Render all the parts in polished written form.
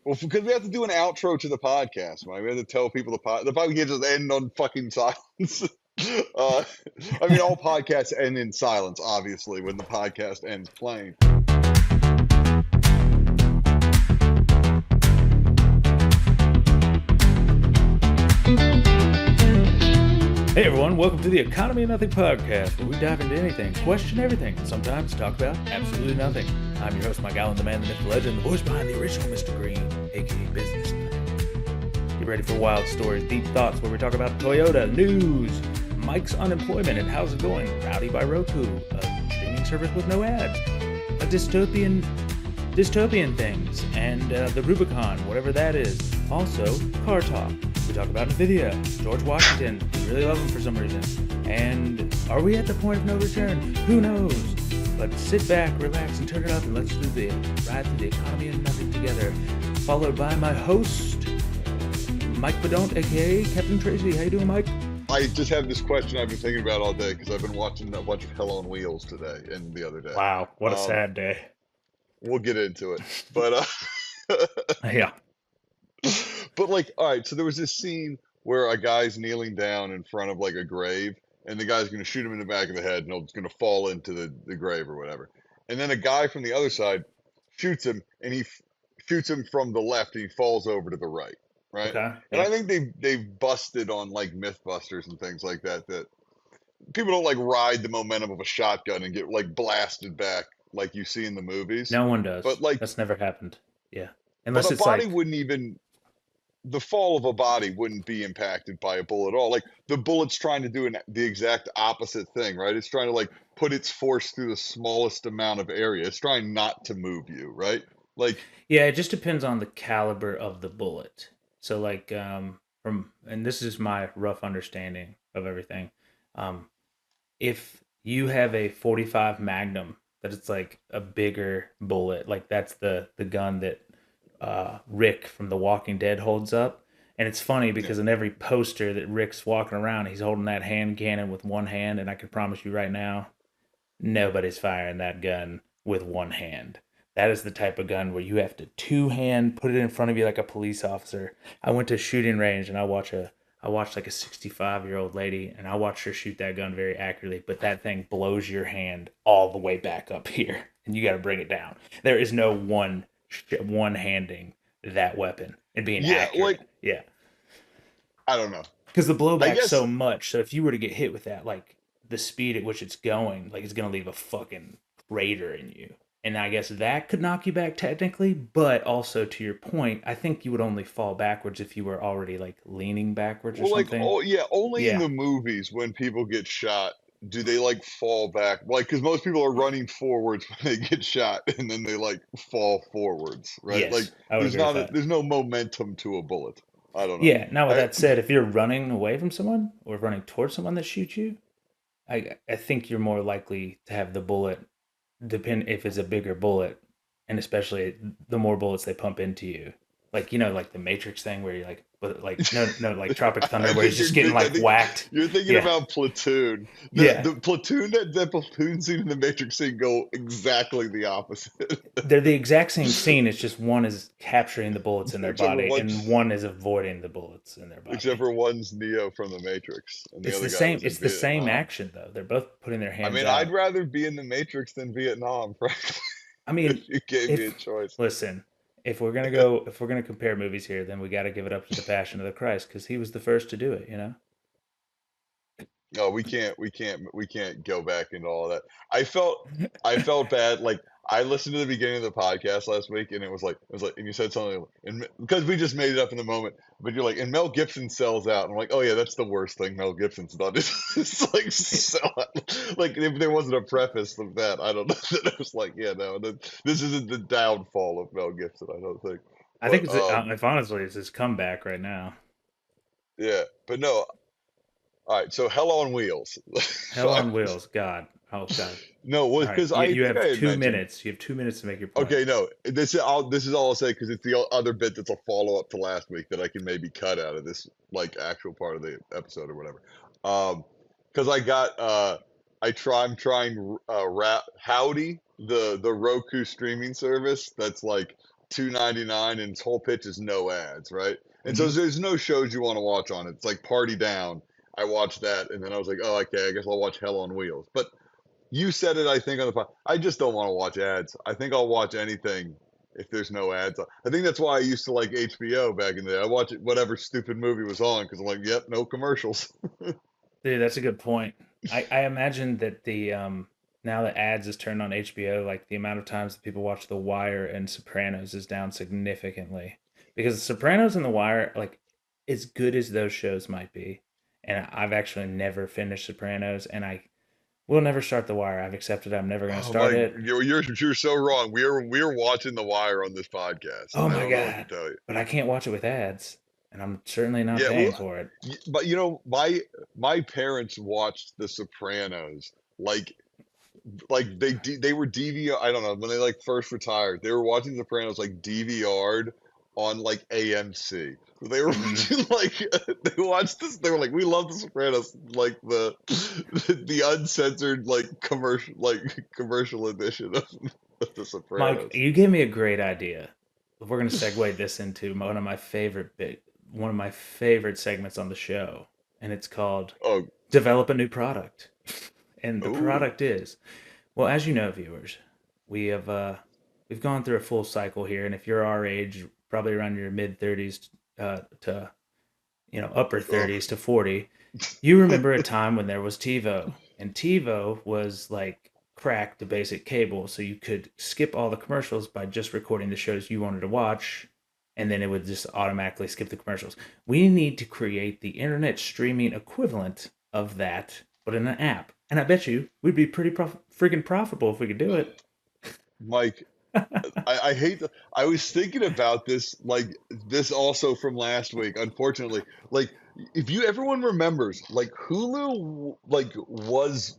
Well, because we have to do an outro to the podcast, man. We have to tell people the podcast can't just end on fucking silence. uh, I mean, all podcasts end in silence, obviously, when the podcast ends playing. Hey everyone, welcome to the Economy of Nothing podcast, where we dive into anything, question everything, and sometimes talk about absolutely nothing. I'm your host, Mike Allen, the man, the myth, the legend, the voice behind the original Mr. Green, aka Businessman. Get ready for wild stories, deep thoughts, where we talk about Toyota, news, Mike's unemployment, and how's it going, Rowdy by Roku, a streaming service with no ads, a dystopian things, and the Rubicon, whatever that is. Also, car talk. We talk about NVIDIA, George Washington, we really love him for some reason. And are we at the point of no return? Who knows? But sit back, relax, and turn it up, and let's do the ride through the economy of nothing together. Followed by my host, Mike Bedont, aka Captain Tracy. How you doing, Mike? I just have this question I've been thinking about all day because I've been watching a bunch of Hell on Wheels today and the other day. Wow, what a sad day. We'll get into it, but Yeah. But like, all right, so there was this scene where a guy's kneeling down in front of like a grave, and the guy's going to shoot him in the back of the head, and he's going to fall into the grave or whatever. And then a guy from the other side shoots him, and he shoots him from the left, and he falls over to the right, right? Okay. And I think they've busted on like Mythbusters and things like that people don't like ride the momentum of a shotgun and get like blasted back like you see in the movies. No one does. But like that's never happened. Yeah. but Unless a it's body like wouldn't even the fall of a body wouldn't be impacted by a bullet at all. Like the bullet's trying to do the exact opposite thing, right? It's trying to like put its force through the smallest amount of area. It's trying not to move you, right? Like yeah, it just depends on the caliber of the bullet. So like and this is my rough understanding of everything. If you have a 45 Magnum that it's like a bigger bullet, like that's the gun that Rick from The Walking Dead holds up. And it's funny because in every poster that Rick's walking around, he's holding that hand cannon with one hand, and I can promise you right now, nobody's firing that gun with one hand. That is the type of gun where you have to two-hand put it in front of you like a police officer. I went to a shooting range and I watched like a 65-year-old lady, and I watched her shoot that gun very accurately, but that thing blows your hand all the way back up here, and you got to bring it down. There is no one-handing that weapon and being accurate. Yeah. I don't know. Because the blowback's so much, so if you were to get hit with that, like, the speed at which it's going, like, it's going to leave a fucking crater in you. And I guess that could knock you back technically, but also to your point, I think you would only fall backwards if you were already like leaning backwards or something. Only in the movies when people get shot do they like fall back, like because most people are running forwards when they get shot, and then they like fall forwards, right? Yes, like there's no momentum to a bullet. I don't know. Yeah. Now with that said, if you're running away from someone or running towards someone that shoots you, I think you're more likely to have the bullet. Depend if it's a bigger bullet, and especially the more bullets they pump into you, like like the Matrix thing where you like like Tropic Thunder where he's just getting like whacked. You're thinking about Platoon. The Platoon that Platoon scene and the Matrix scene go exactly the opposite. They're the exact same scene. It's just one is capturing the bullets in their body, and one is avoiding the bullets in their body. Except for one's Neo from the Matrix. And it's the same. It's the same action though. They're both putting their hands. I mean, out. I'd rather be in the Matrix than Vietnam, frankly. I mean, if you gave me a choice. Listen, if we're gonna compare movies here, then we got to give it up to the Passion of the Christ because he was the first to do it. No, we can't go back into all that. I felt bad. Like I listened to the beginning of the podcast last week, and it was like, and you said something, and because we just made it up in the moment, but you're like, and Mel Gibson sells out, and I'm like, oh yeah, that's the worst thing Mel Gibson's done. It's like sell out. Like if there wasn't a preface of that, I don't know. That it was like, yeah, no, this isn't the downfall of Mel Gibson. I don't think. I think if honestly, it's his comeback right now. Yeah, but no. All right, so Hell on Wheels. Hell on Wheels, God. Oh God. No, because you have 2 minutes. You have 2 minutes to make your point. Okay, no, this is all I'll say because it's the other bit that's a follow up to last week that I can maybe cut out of this like actual part of the episode or whatever. Because I'm trying Howdy, the Roku streaming service that's like $2.99, and its whole pitch is no ads, right? And so Hmm. there's no shows you want to watch on it. It's like Party Down. I watched that, and then I was like, oh, okay, I guess I'll watch Hell on Wheels. But you said it, I think, on the pod. I just don't want to watch ads. I think I'll watch anything if there's no ads. I think that's why I used to like HBO back in the day. I watch whatever stupid movie was on because I'm like, yep, no commercials. Dude, that's a good point. I imagine that the now that ads is turned on HBO, like the amount of times that people watch The Wire and Sopranos is down significantly. Because Sopranos and The Wire, like as good as those shows might be, and I've actually never finished Sopranos, and I will never start The Wire. I've accepted I'm never going to Oh, start Mike, it. you're so wrong. We're watching The Wire on this podcast. Oh I my don't know what to god! tell you. But I can't watch it with ads, and I'm certainly not Yeah, paying well, for it. but you know, my parents watched The Sopranos like they were DVR. I don't know when they like first retired. They were watching Sopranos like DVR'd on like AMC. They were Hmm. watching like they watched this. They were like, we love The Sopranos, like the uncensored commercial edition of The Mike, Sopranos. you gave me a great idea. We're going to segue this into one of my favorite segments on the show, and it's called Oh, "Develop a New Product." And the oh, product is, well, as you know, viewers, we have we've gone through a full cycle here, and if you're our age, probably around your mid 30s to upper oh. 30s to 40, you remember a time when there was TiVo, and TiVo was like crack to basic cable, so you could skip all the commercials by just recording the shows you wanted to watch, and then it would just automatically skip the commercials. We need to create the internet streaming equivalent of that, but in an app. And I bet you we'd be pretty freaking profitable if we could do it. Mike, I hate the, I was thinking about this this also from last week. Unfortunately, like if you everyone remembers, like Hulu was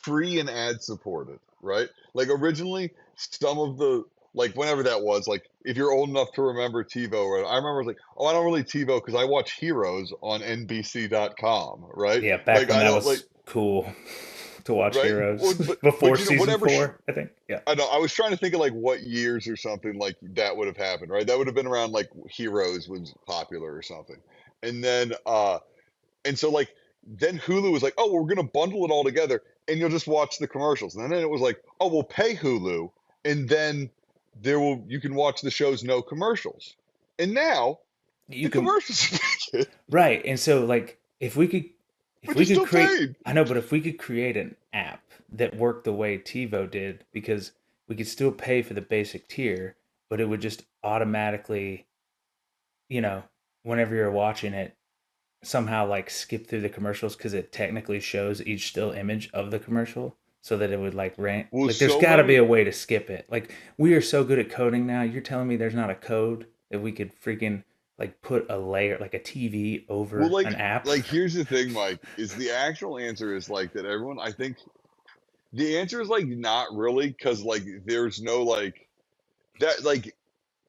free and ad supported, right? Like originally, some of the like whenever that was, like if you're old enough to remember TiVo, right? I remember like, oh, I don't really TiVo because I watch Heroes on NBC.com, right? Yeah, back Like when I that don't like was cool to watch right, Heroes before but you know season whatever. 4, I think. Yeah. I know. I was trying to think of like what years or something like that would have happened, right? That would have been around like Heroes was popular or something. And then and so like then Hulu was like, "Oh, we're going to bundle it all together and you'll just watch the commercials." And then it was like, "Oh, we'll pay Hulu and then you can watch the shows no commercials." And now You the can commercials are back in, right. And so like if but we you're could still create paid. I know, but if we could create an app that worked the way TiVo did, because we could still pay for the basic tier, but it would just automatically, you know, whenever you're watching it, somehow like skip through the commercials because it technically shows each still image of the commercial so that it would like rank, Well, like there's so got to be many a way to skip it. Like we are so good at coding now, you're telling me there's not a code that we could freaking like put a layer like a TV well over an app. here's the thing, Mike, is the actual answer is like that everyone I think the answer is like not really because like there's no like that like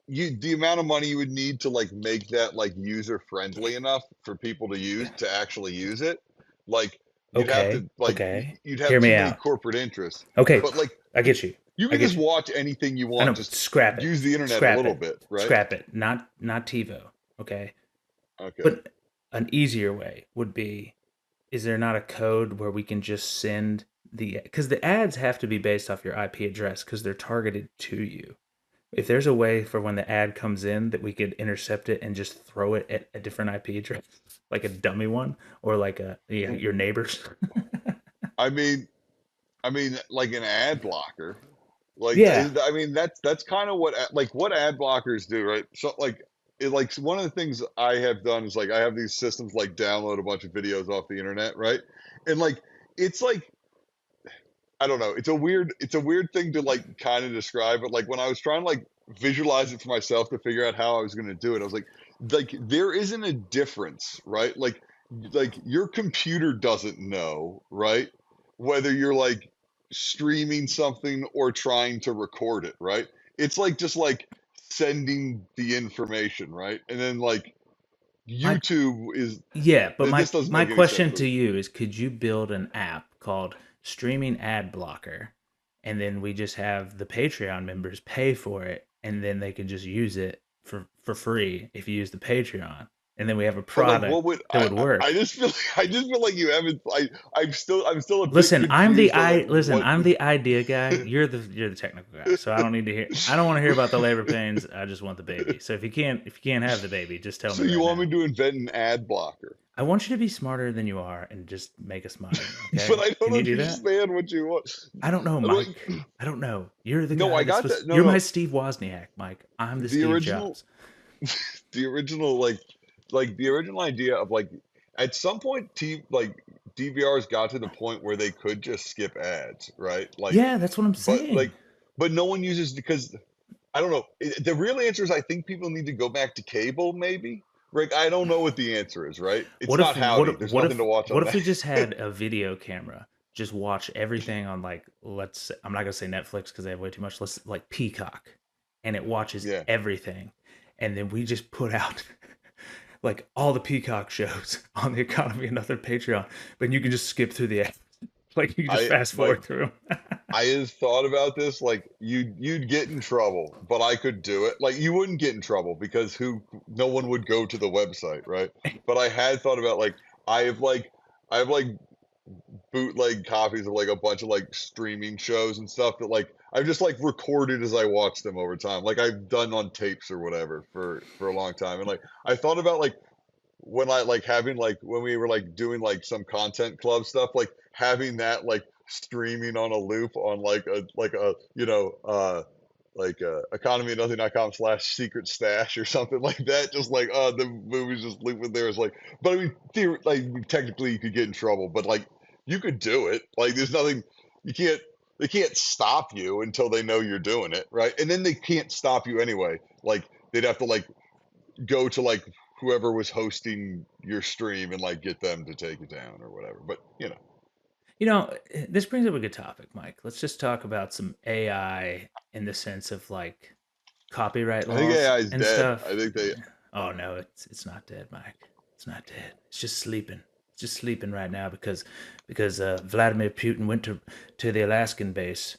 you the amount of money you would need to like make that like user friendly enough for people to use to actually use it, like you'd have Okay, to like okay, you'd have hear too me many out. corporate interests. Okay, But like I get you, you I can get just you. watch anything you I want. know, Just scrap it, use the internet a scrap little it, bit, right? scrap it. Not TiVo. Okay, Okay. but an easier way would be, is there not a code where we can just send because the ads have to be based off your IP address because they're targeted to you. If there's a way for when the ad comes in that we could intercept it and just throw it at a different IP address, like a dummy one, or like your neighbors. I mean, like an ad blocker. Yeah, I mean, that's kind of what like what ad blockers do, right? So like one of the things I have done is like I have these systems like download a bunch of videos off the internet, right? And like it's like I don't know, it's a weird thing to like kind of describe, but like when I was trying to like visualize it for myself to figure out how I was going to do it, I was like there isn't a difference, right? Like your computer doesn't know, right? Whether you're like streaming something or trying to record it, right? It's like just like sending the information, right? And then like my YouTube is yeah, but this doesn't my make any sense, question but to you is, could you build an app called Streaming Ad Blocker, and then we just have the Patreon members pay for it, and then they can just use it for free if you use the Patreon, and then we have a But like, what product would that would I work. just feel I just feel like you haven't. I'm still a bit Listen, confused on like what. I'm the idea guy. You're the technical guy. So I don't need to hear I don't want to hear about the labor pains. I just want the baby. So if you can't have the baby, just tell So me you right want me now. to invent an ad blocker? I want you to be smarter than you are and just make us smarter, But okay? I Can don't you do that? understand what you want. I don't know, Like, Mike. I don't know. You're the no, guy I that's got that. supposed No, you're my no, Steve Wozniak, Mike. I'm the the Steve original, Jobs. the original, like the original idea of like, at some point, DVRs got to the point where they could just skip ads, right? Like, Yeah, that's what I'm but saying. like, but no one uses because I don't know. The real answer is I think people need to go back to cable, maybe. Rick, I don't know what the answer is, right? It's What if not Howdy. There's nothing to watch what on if that. we just had a video camera? Just watch everything on like let's say, I'm not gonna say Netflix because they have way too much. Let's like Peacock, and it watches Yeah. everything, and then we just put out like all the Peacock shows on the economy another Patreon, but you can just skip through the ads. Like you can just I fast like forward through them. I have thought about this. Like you'd get in trouble, but I could do it. Like you wouldn't get in trouble because no one would go to the website, right? But I had thought about like I have like I have like bootleg copies of like a bunch of like streaming shows and stuff that like I've just like recorded as I watch them over time. Like I've done on tapes or whatever for a long time. And like I thought about like when I like having like when we were like doing like some content club stuff, like having that like streaming on a loop on like a economy.nothing.com/secret stash or something like that. Just like the movies just looping there is like, but I mean, like technically you could get in trouble, but like you could do it. Like there's nothing you can't. They can't stop you until they know you're doing it, right? And then they can't stop you anyway. Like they'd have to like go to like whoever was hosting your stream and like get them to take it down or whatever. But You know, this brings up a good topic, Mike. Let's just talk about some AI in the sense of like copyright I think laws AI is and dead. stuff. I think they. Oh no, it's not dead, Mike. It's not dead. It's just sleeping. It's just sleeping right now because Vladimir Putin went to the Alaskan base,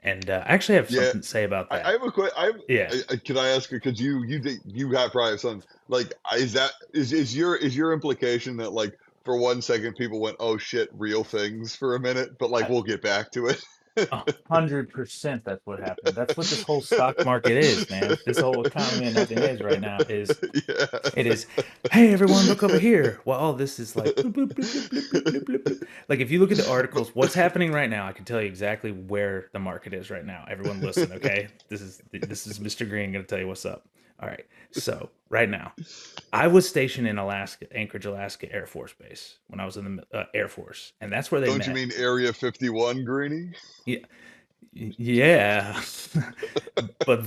and I actually have Yeah, something to say about I that. have a quick. Yeah. Can I ask you because you got probably some like is your implication that like for 1 second people went oh shit real things for a minute but like we'll get back to it. 100% that's what happened. That's what this whole stock market is, man. This whole economy and nothing is right now is it Yeah. is, hey everyone, look over here. Well, all this is like bloop, bloop, bloop, bloop, bloop, bloop, bloop, bloop, bloop. Like if you look at the articles, what's happening right now, I can tell you exactly where the market is right now. Everyone listen, okay? This is Mr. Green gonna tell you what's up. All right. So right now, I was stationed in Alaska, Anchorage, Alaska Air Force Base when I was in the Air Force, and that's where they Don't you met. mean Area 51, Greenie? Yeah, yeah, but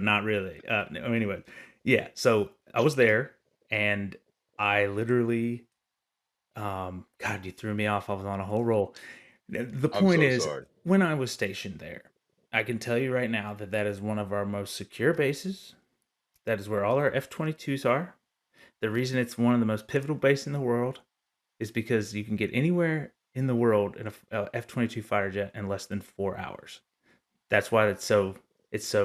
not really. No, anyway, yeah. So I was there, and I literally, God, you threw me off. I was on a whole roll. The I'm point so is, sorry. when I was stationed there, I can tell you right now that that is one of our most secure bases. That is where all our F-22s are. The reason it's one of the most pivotal bases in the world is because you can get anywhere in the world in a F-22 fighter jet in less than 4 hours. That's why it's so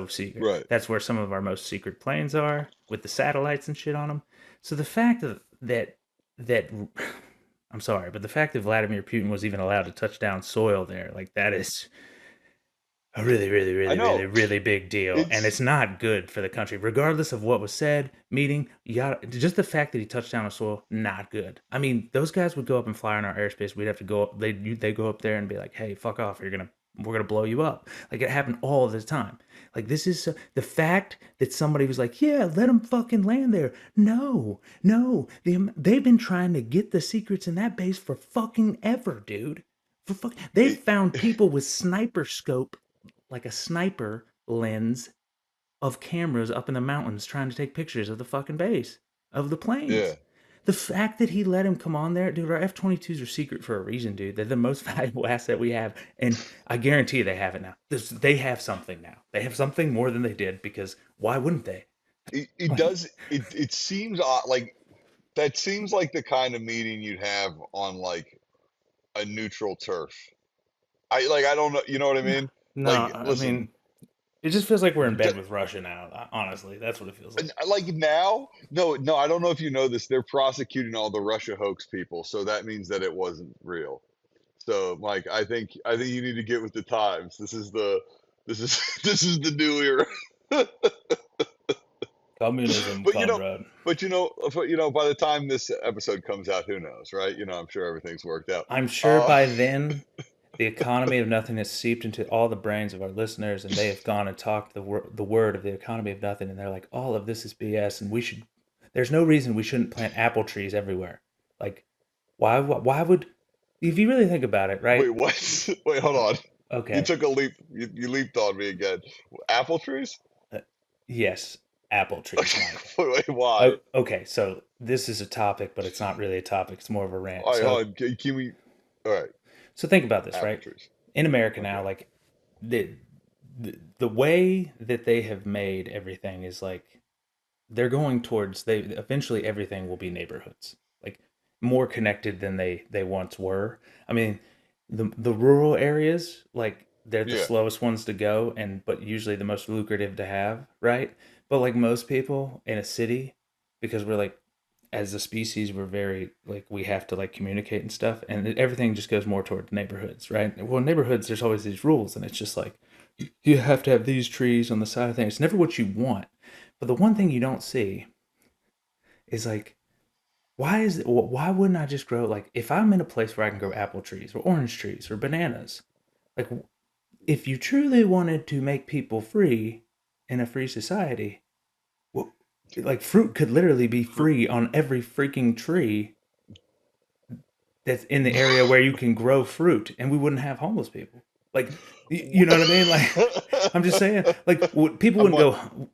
secret. Right. That's where some of our most secret planes are with the satellites and shit on them. So the fact that I'm sorry, but the fact that Vladimir Putin was even allowed to touch down soil there, like that is a really, really, I really, really, know. really big deal, and It's it's not good for the country, regardless of what was said. Meeting, you got just the fact that he touched down on soil, not good. I mean, those guys would go up and fly in our airspace. We'd have to go up. They go up there and be like, "Hey, fuck off! We're gonna blow you up." Like it happened all the time. Like this is the fact that somebody was like, "Yeah, let them fucking land there." No, no, they've been trying to get the secrets in that base for fucking ever, dude. They've it, found people with sniper scope like a sniper lens of cameras up in the mountains trying to take pictures of the fucking base of the yeah. planes. The fact that he let him come on there, dude, our F-22s are secret for a reason, dude. They're the most valuable asset we have, and I guarantee they have it now. They have something now. They have something more than they did because why wouldn't they? It Like, does it seems odd like that seems like the kind of meeting you'd have on like a neutral turf. I don't know, you know what I no, mean? no, Like I listen, mean, It just feels like we're in bed with Russia now. Honestly, that's what it feels like. Like now, no, I don't know if you know this. They're prosecuting all the Russia hoax people, so that means that it wasn't real. So, Mike, I think you need to get with the times. This is this is the new era. Communism, But you know, comrade. by the time this episode comes out, who knows, right? I'm sure everything's worked out. I'm sure Uh, by then the economy of nothing has seeped into all the brains of our listeners, and they have gone and talked the word of the economy of nothing, and they're like, all of this is BS, and we should. There's no reason we shouldn't plant apple trees everywhere. Like, why would? If you really think about it, wait, right? what? Wait, hold on. You Okay, took a leap. You leaped on me again. Apple trees? uh, yes, apple trees, Okay. Mike. Wait, why? Oh, okay, so this is a topic, but it's not really a topic. It's more of a rant. All right, So, hold on. Can we? All right, so think about this, apple right? trees. In America now, Okay. like the the way that they have made everything is like they're going towards they eventually everything will be neighborhoods, like more connected than they once were. I mean, the rural areas, like they're the Yeah. slowest ones to go, and but usually the most lucrative to have, right? But like most people in a city, because we're like as a species we're very like we have to like communicate and stuff, and everything just goes more towards neighborhoods, right? Well, neighborhoods there's always these rules, and it's just like you have to have these trees on the side of things. It's never what you want. But the one thing you don't see is like, why wouldn't I just grow like if I'm in a place where I can grow apple trees or orange trees or bananas? Like if you truly wanted to make people free in a free society, well, like fruit could literally be free on every freaking tree that's in the area where you can grow fruit, and we wouldn't have homeless people. Like, you know what I mean? Like, I'm just saying, like, I'm like,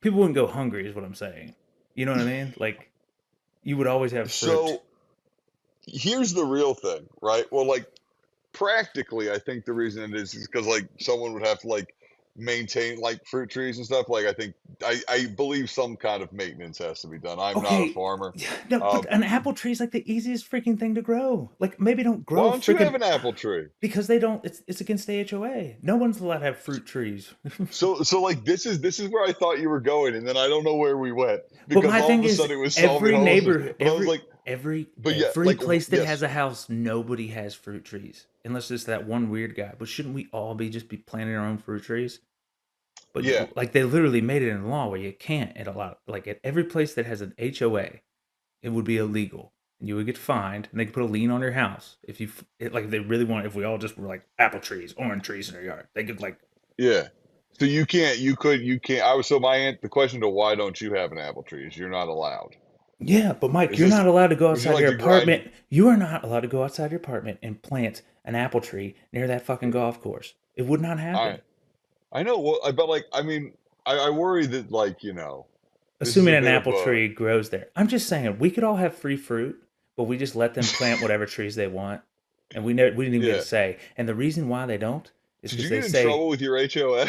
people wouldn't go hungry, is what I'm saying. You know what I mean? Like, you would always have fruit. so here's the real thing, right? Well, like practically, I think the reason it is because like someone would have to like maintain like fruit trees and stuff. Like I believe some kind of maintenance has to be done. I'm not a Okay, farmer. no, but Um, an apple tree is like the easiest freaking thing to grow. Like, maybe don't why grow don't you have freaking an apple tree? because they don't. It's against the HOA. No one's allowed to have fruit trees. So like this is where I thought you were going, and then I don't know where we went But because my all thing of a is, sudden it was solving every homelessness. neighbor, But I was like, but yeah, every like place that has yes, a house, nobody has fruit trees, unless it's that one weird guy. But shouldn't we all be just be planting our own fruit trees? But yeah, like they literally made it in law where you can't at a lot, like at every place that has an HOA, it would be illegal, and you would get fined, and they could put a lien on your house if you like. If they really want, if we all just were like apple trees, orange trees in our yard, they could like. yeah. So you can't. I was so my aunt. The question to why don't you have an apple tree is you're not allowed. Yeah, but Mike, It's you're just not allowed to go would you outside like your to grind? apartment. You are not allowed to go outside your apartment and plant an apple tree near that fucking golf course. It would not I happen. I know. Well, but like I mean, I worry that like this is Assuming a an bit of apple a tree grows there. I'm just saying we could all have free fruit, but we just let them plant whatever trees they want, and we didn't even get a yeah. say. And the reason why they don't is Did because you they get in say trouble with your HOA?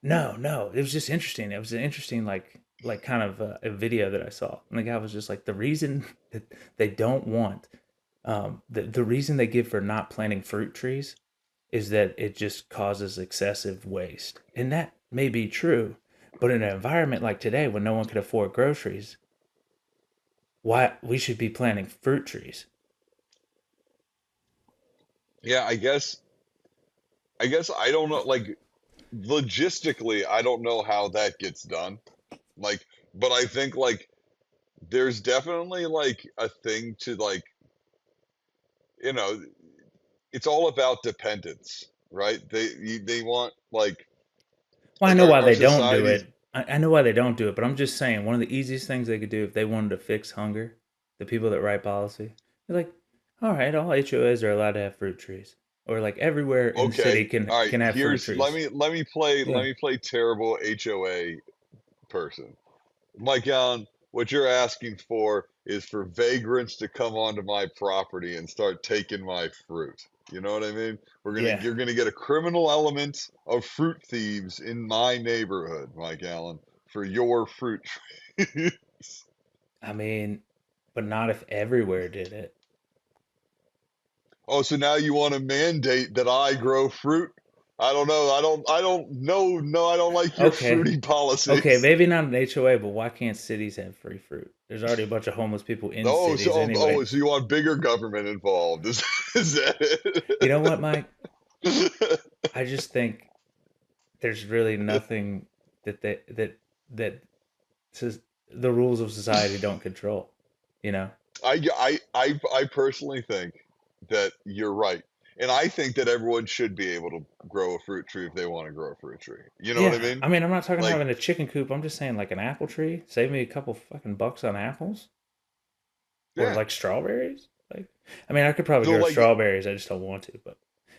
no. It was just interesting. It was an interesting like kind of a video that I saw, and the guy was just like the reason that they don't want the reason they give for not planting fruit trees is that it just causes excessive waste. And that may be true, but in an environment like today when no one can afford groceries, why we should be planting fruit trees. Yeah, I guess I don't know. Like logistically, I don't know how that gets done. Like, but I think like there's definitely like a thing to like you know it's all about dependence, right? They want Well, I like know why our they don't do societies. it. I know why they don't do it, but I'm just saying one of the easiest things they could do if they wanted to fix hunger, the people that write policy, they're like, all right, all HOAs are allowed to have fruit trees, or like everywhere in the city Okay, all right. can have fruit Here's let trees. me let me play let Yeah. me play terrible HOA person. Mike Allen, what you're asking for is for vagrants to come onto my property and start taking my fruit. You know what I mean? Yeah. You're gonna get a criminal element of fruit thieves in my neighborhood, Mike Allen, for your fruit trees. I mean, but not if everywhere did it. Oh, so now you want to mandate that I grow fruit? I don't know. I don't know. No, I don't like your Okay. fruity Okay, policies. maybe not an HOA, but why can't cities have free fruit? There's already a bunch of homeless people in Oh, so cities oh, anyway. so you want bigger government involved? Is You know what, Mike? it? I just think there's really nothing that says the rules of society don't control, you know? I personally think that you're right, and I think that everyone should be able to grow a fruit tree if they want to grow a fruit tree. You know what I Yeah, mean? I mean, I'm not talking Like, having a chicken coop. I'm just saying like an apple tree. Save me a couple fucking bucks on apples or yeah. like strawberries. Like, I mean, I could probably So grow like, strawberries. I just don't want to. But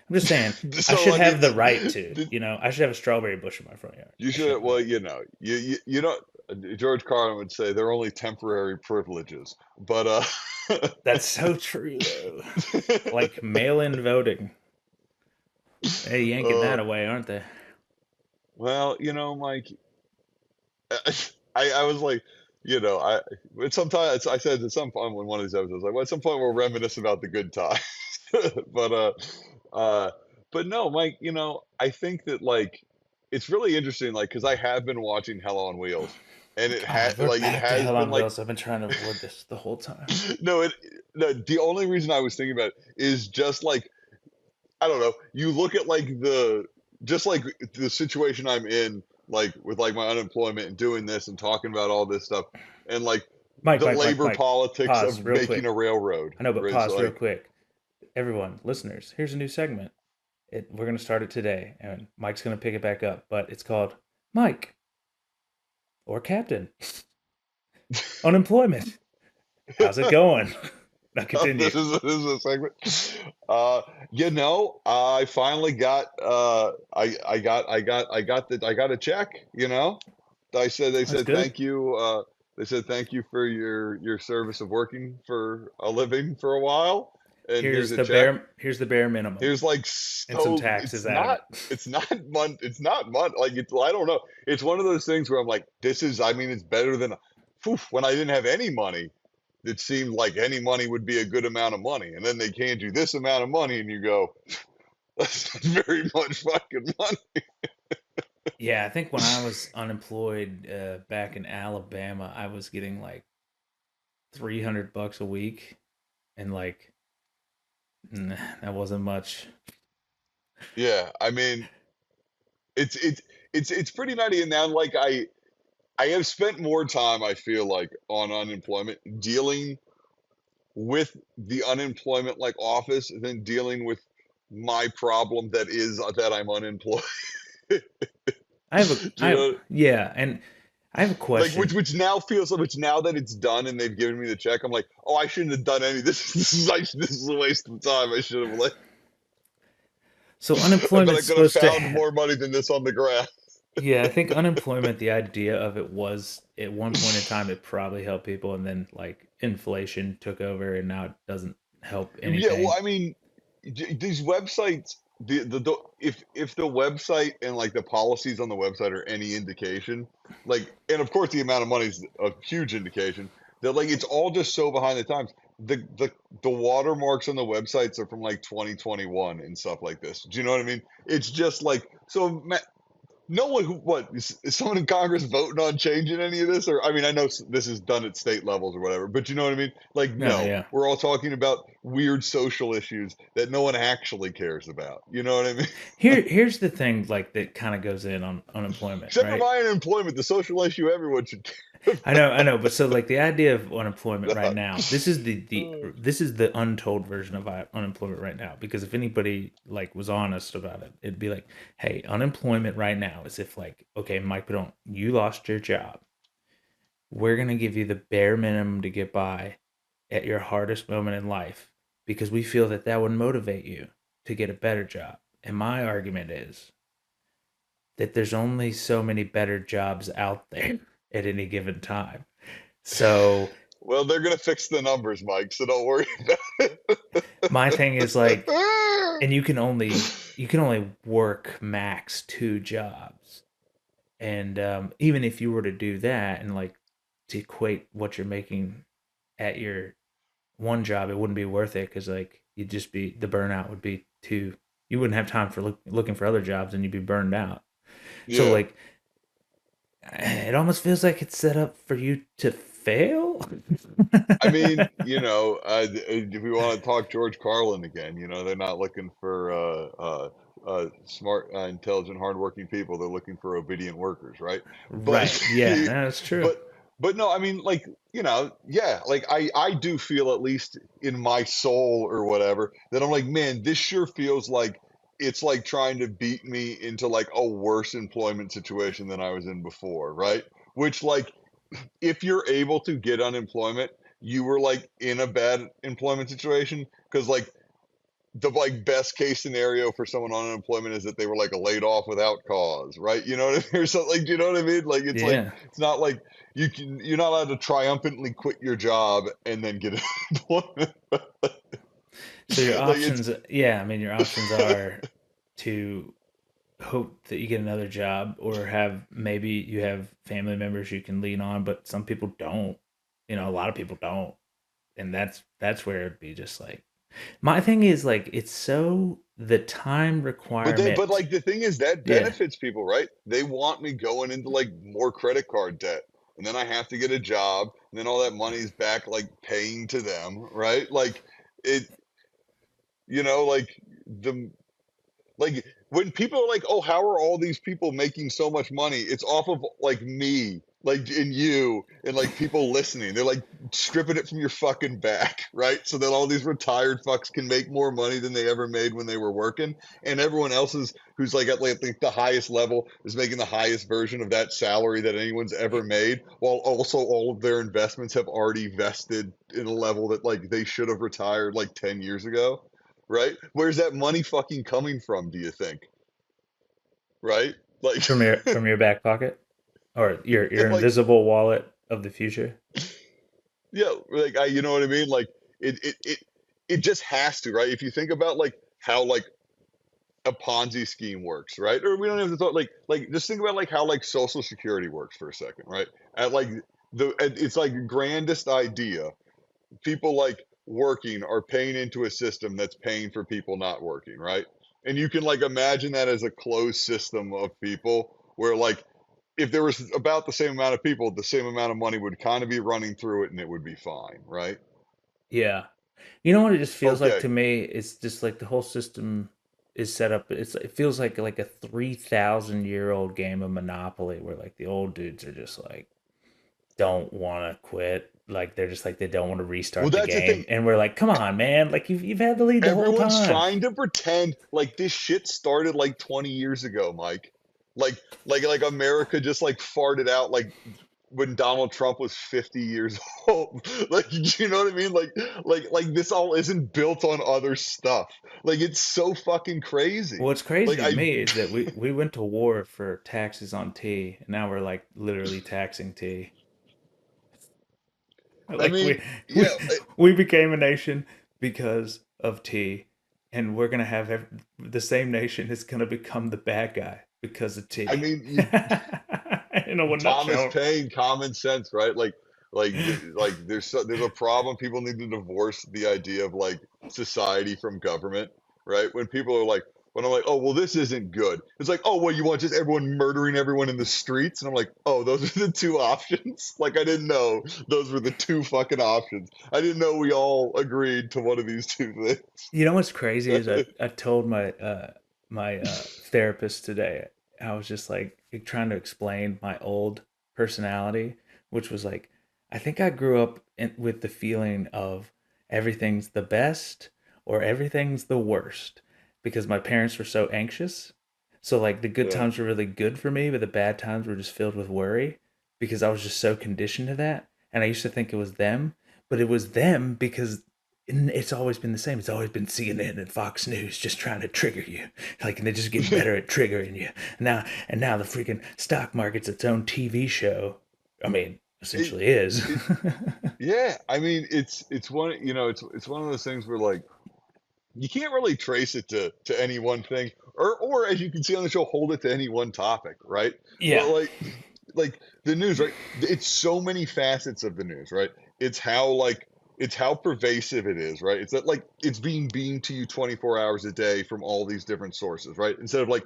I'm just saying, I so should like have the it's right to. You know, I should have a strawberry bush in my front yard. you I should should have the well, right. you know, you know, George Carlin would say they're only temporary privileges, but That's so true though. Like mail-in voting. They yanking uh, that away, aren't they? well, you know, Mike, I was like, you know, but sometimes I said at some point when one of these episodes, like, well, at some point we'll reminisce about the good times, but uh, but no, Mike, you know, I think that like it's really interesting, like, because I have been watching Hell on Wheels, and Oh, we're it back to has Hell been on like, Wheels. I've been trying to avoid this the whole time. no, no, the only reason I was thinking about it is just like I don't know. You look at like just like the situation I'm in, like with like my unemployment and doing this and talking about all this stuff, and like Mike, the Mike, Mike, labor Mike. politics Pause of real making quick. a railroad. I know, but Where it's pause real like, quick. Everyone, listeners, here's a new segment. We're going to start it today, and Mike's going to pick it back up. But it's called Mike or Captain Unemployment. How's it going? Now continue. this is a segment. Uh, you know, I finally got I got a check. You know, they That's said good. thank you. They said thank you for your service of working for a living for a while, and here's a check. Here's the bare minimum, Here's like and some so taxes out of it. it's not month like it's I don't know. It's one of those things where I'm like, this is I mean it's better than poof, when I didn't have any money. It seemed like any money would be a good amount of money, and then they hand you this amount of money, and you go, that's not very much fucking money. Yeah, I think when I was unemployed back in Alabama, I was getting like $300 a week, and like that wasn't much. Yeah, I mean, it's it's it's pretty nutty, and now like I have spent more time I feel like on unemployment dealing with the unemployment like office than dealing with my problem that is that I'm unemployed. I have a Do you know? yeah, and I have a Like question. which now feels which now that it's done and they've given me the check, I'm like, oh, I shouldn't have done any. This is a waste of time. I should have like, So I bet I unemployment's could have supposed to found more money than this on the ground. yeah, I think unemployment, the idea of it was at one point in time it probably helped people, and then like inflation took over, and now it doesn't help Yeah, well, anything. I mean, these websites, if the website and like the policies on the website are any indication, like, and of course the amount of money is a huge indication that like it's all just so behind the times. The watermarks on the websites are from like 2021 and stuff like this. Do you know what I mean? It's just like so. No one who what is someone in Congress voting on changing any of this? Or I mean, I know this is done at state levels or whatever, but you know what I mean? Like, No, no, yeah. we're all talking about weird social issues that no one actually cares about. You know what I mean? Here's the thing, like that kind of goes in on unemployment, Except for right? my unemployment, the social issue everyone should care I know, but so like the idea of unemployment right about. now, this is the untold version of unemployment right now. Because if anybody like was honest about it, it'd be like, hey, unemployment right now is if like, okay, Mike Bedont, you lost your job. We're gonna give you the bare minimum to get by at your hardest moment in life because we feel that that would motivate you to get a better job. And my argument is that there's only so many better jobs out there at any given time. So Well, they're gonna fix the numbers, Mike, so don't worry about my thing is like, it. and you can only work max 2 jobs, and even if you were to do that and like to equate what you're making at your one job, it wouldn't be worth it because like you'd just be the burnout would be too. you wouldn't have time for looking for other jobs, and you'd be burned out. So Yeah. like, it almost feels like it's set up for you to fail. I mean, if we want to talk George Carlin again, they're not looking for smart, intelligent, hardworking people. They're looking for obedient workers, right? But, Right. Yeah, that's true. but, but no, I mean, like, yeah, like I do feel at least in my soul or whatever that I'm like, man, this sure feels like it's like trying to beat me into like a worse employment situation than I was in before, right? Which like if you're able to get unemployment, you were like in a bad employment situation because like the like best case scenario for someone on unemployment is that they were like laid off without cause, right? You know what I mean? Or something like, you know what I mean? Like Yeah. it's not like you're not allowed to triumphantly quit your job and then get employment. So your Like it's options, yeah, I mean, your options are to hope that you get another job, or have maybe you have family members you can lean on, but some people don't. A lot of people don't. And that's where it'd be just like, my thing is like, it's so the time but requirement. like the thing is that Yeah. benefits people, right? They want me going into like more credit card debt, and then I have to get a job, and then all that money's back like paying to them, right? Like it, like the like when people are like, "Oh, how are all these people making so much money?" It's off of like me, like and you, and like people listening. They're like stripping it from your fucking back, right? So that all these retired fucks can make more money than they ever made when they were working, and everyone else is who's like at like the highest level is making the highest version of that salary that anyone's ever made, while also all of their investments have already vested in a level that like they should have retired like 10 years ago, right? Where's that money fucking coming from, do you think? Right? Like, From your back pocket, or your like, invisible wallet of the future. yeah, like you know what I mean? Like, it just has to, right? If you think about like how like a Ponzi scheme works, right? Or we don't have to talk just think about like how like Social Security works for a second, right? At like it's like grandest idea. People like working are paying into a system that's paying for people not working, right? And you can like imagine that as a closed system of people where like if there was about the same amount of people, the same amount of money would kind of be running through it and it would be fine, right? Yeah. You know what it just feels like Okay. to me? It's just like the whole system is set up. It feels like a 3,000-year-old game of Monopoly, where like the old dudes are just like don't want to quit. Like they're just like they don't want to Well, restart the that's the game, thing. and we're like, come on, man! Like you've had the lead the whole Everyone's time. trying to pretend like this shit started like 20 years ago, Mike. Like America just like farted out like when Donald Trump was 50 years old. Like, you know what I mean? Like this all isn't built on other stuff. Like, it's so fucking crazy. What's Like, crazy to me is that we went to war for taxes on tea, and now we're like literally taxing tea. I Like mean, we yeah. we became a nation because of tea, and we're gonna have the same nation is gonna become the bad guy because of I tea. mean, In a Thomas nutshell. Paine, common sense, right? Like there's a problem. People need to divorce the idea of like society from government, right? When people are like, when I'm like, oh well, this isn't good. It's like, oh well, you want just everyone murdering everyone in the streets, and I'm like, oh, those are the two options. Like I didn't know those were the two fucking options. I didn't know we all agreed to one of these two You know what's crazy is things. I told my therapist today. I was just like trying to explain my old personality, which was like I think I grew up with the feeling of everything's the best or everything's the worst because my parents were so anxious. So like the good Yeah. times were really good for me, but the bad times were just filled with worry because I was just so conditioned to that. And I used to think it was them, but it was them because it's always been the same. It's always been CNN and Fox News just trying to trigger you. Like, and they're just getting better at triggering you. And now the freaking stock market's its own TV show. I mean, it, essentially is. it, yeah. I mean, it's one. It's one of those things where like you can't really trace it to any one thing, or as you can see on the show, hold it to any one topic, right? But Yeah. like the news, right? It's so many facets of the news, right? It's how like it's how pervasive it is, right? It's that like it's being beamed to you 24 hours a day from all these different sources, right? Instead of like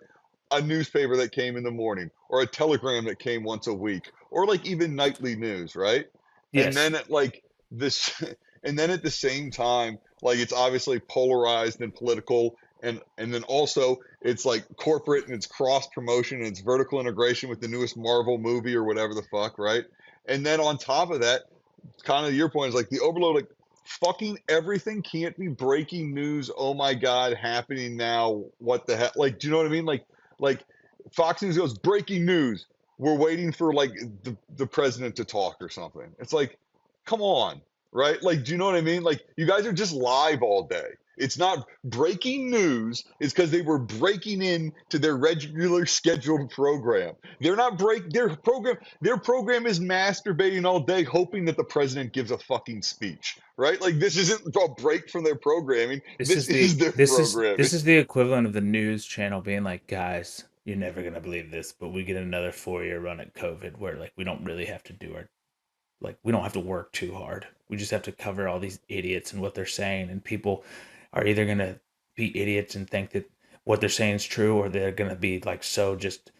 a newspaper that came in the morning or a telegram that came once a week or like even nightly news, right? And Yes. then at like this and then at the same time, like it's obviously polarized and political and then also it's like corporate and it's cross promotion and it's vertical integration with the newest Marvel movie or whatever the fuck, right? And then on top of that, kind of your point is like the overload, like fucking everything can't be breaking news. Oh my god, happening now. What the heck? Like, do you know what I mean? Like Fox News goes breaking news. We're waiting for like the president to talk or something. It's like, come on, right? Like, do you know what I mean? Like, you guys are just live all day. It's not breaking news. It's because they were breaking in to their regular scheduled program. They're not their program is masturbating all day, hoping that the president gives a fucking speech, right? Like this isn't a break from their programming. This is their programming. this is the equivalent of the news channel being like, guys, you're never gonna believe this, but we get another 4 year run at COVID where like we don't really have to do our like we don't have to work too hard. We just have to cover all these idiots and what they're saying, and people are either gonna be idiots and think that what they're saying is true, or they're gonna be like so just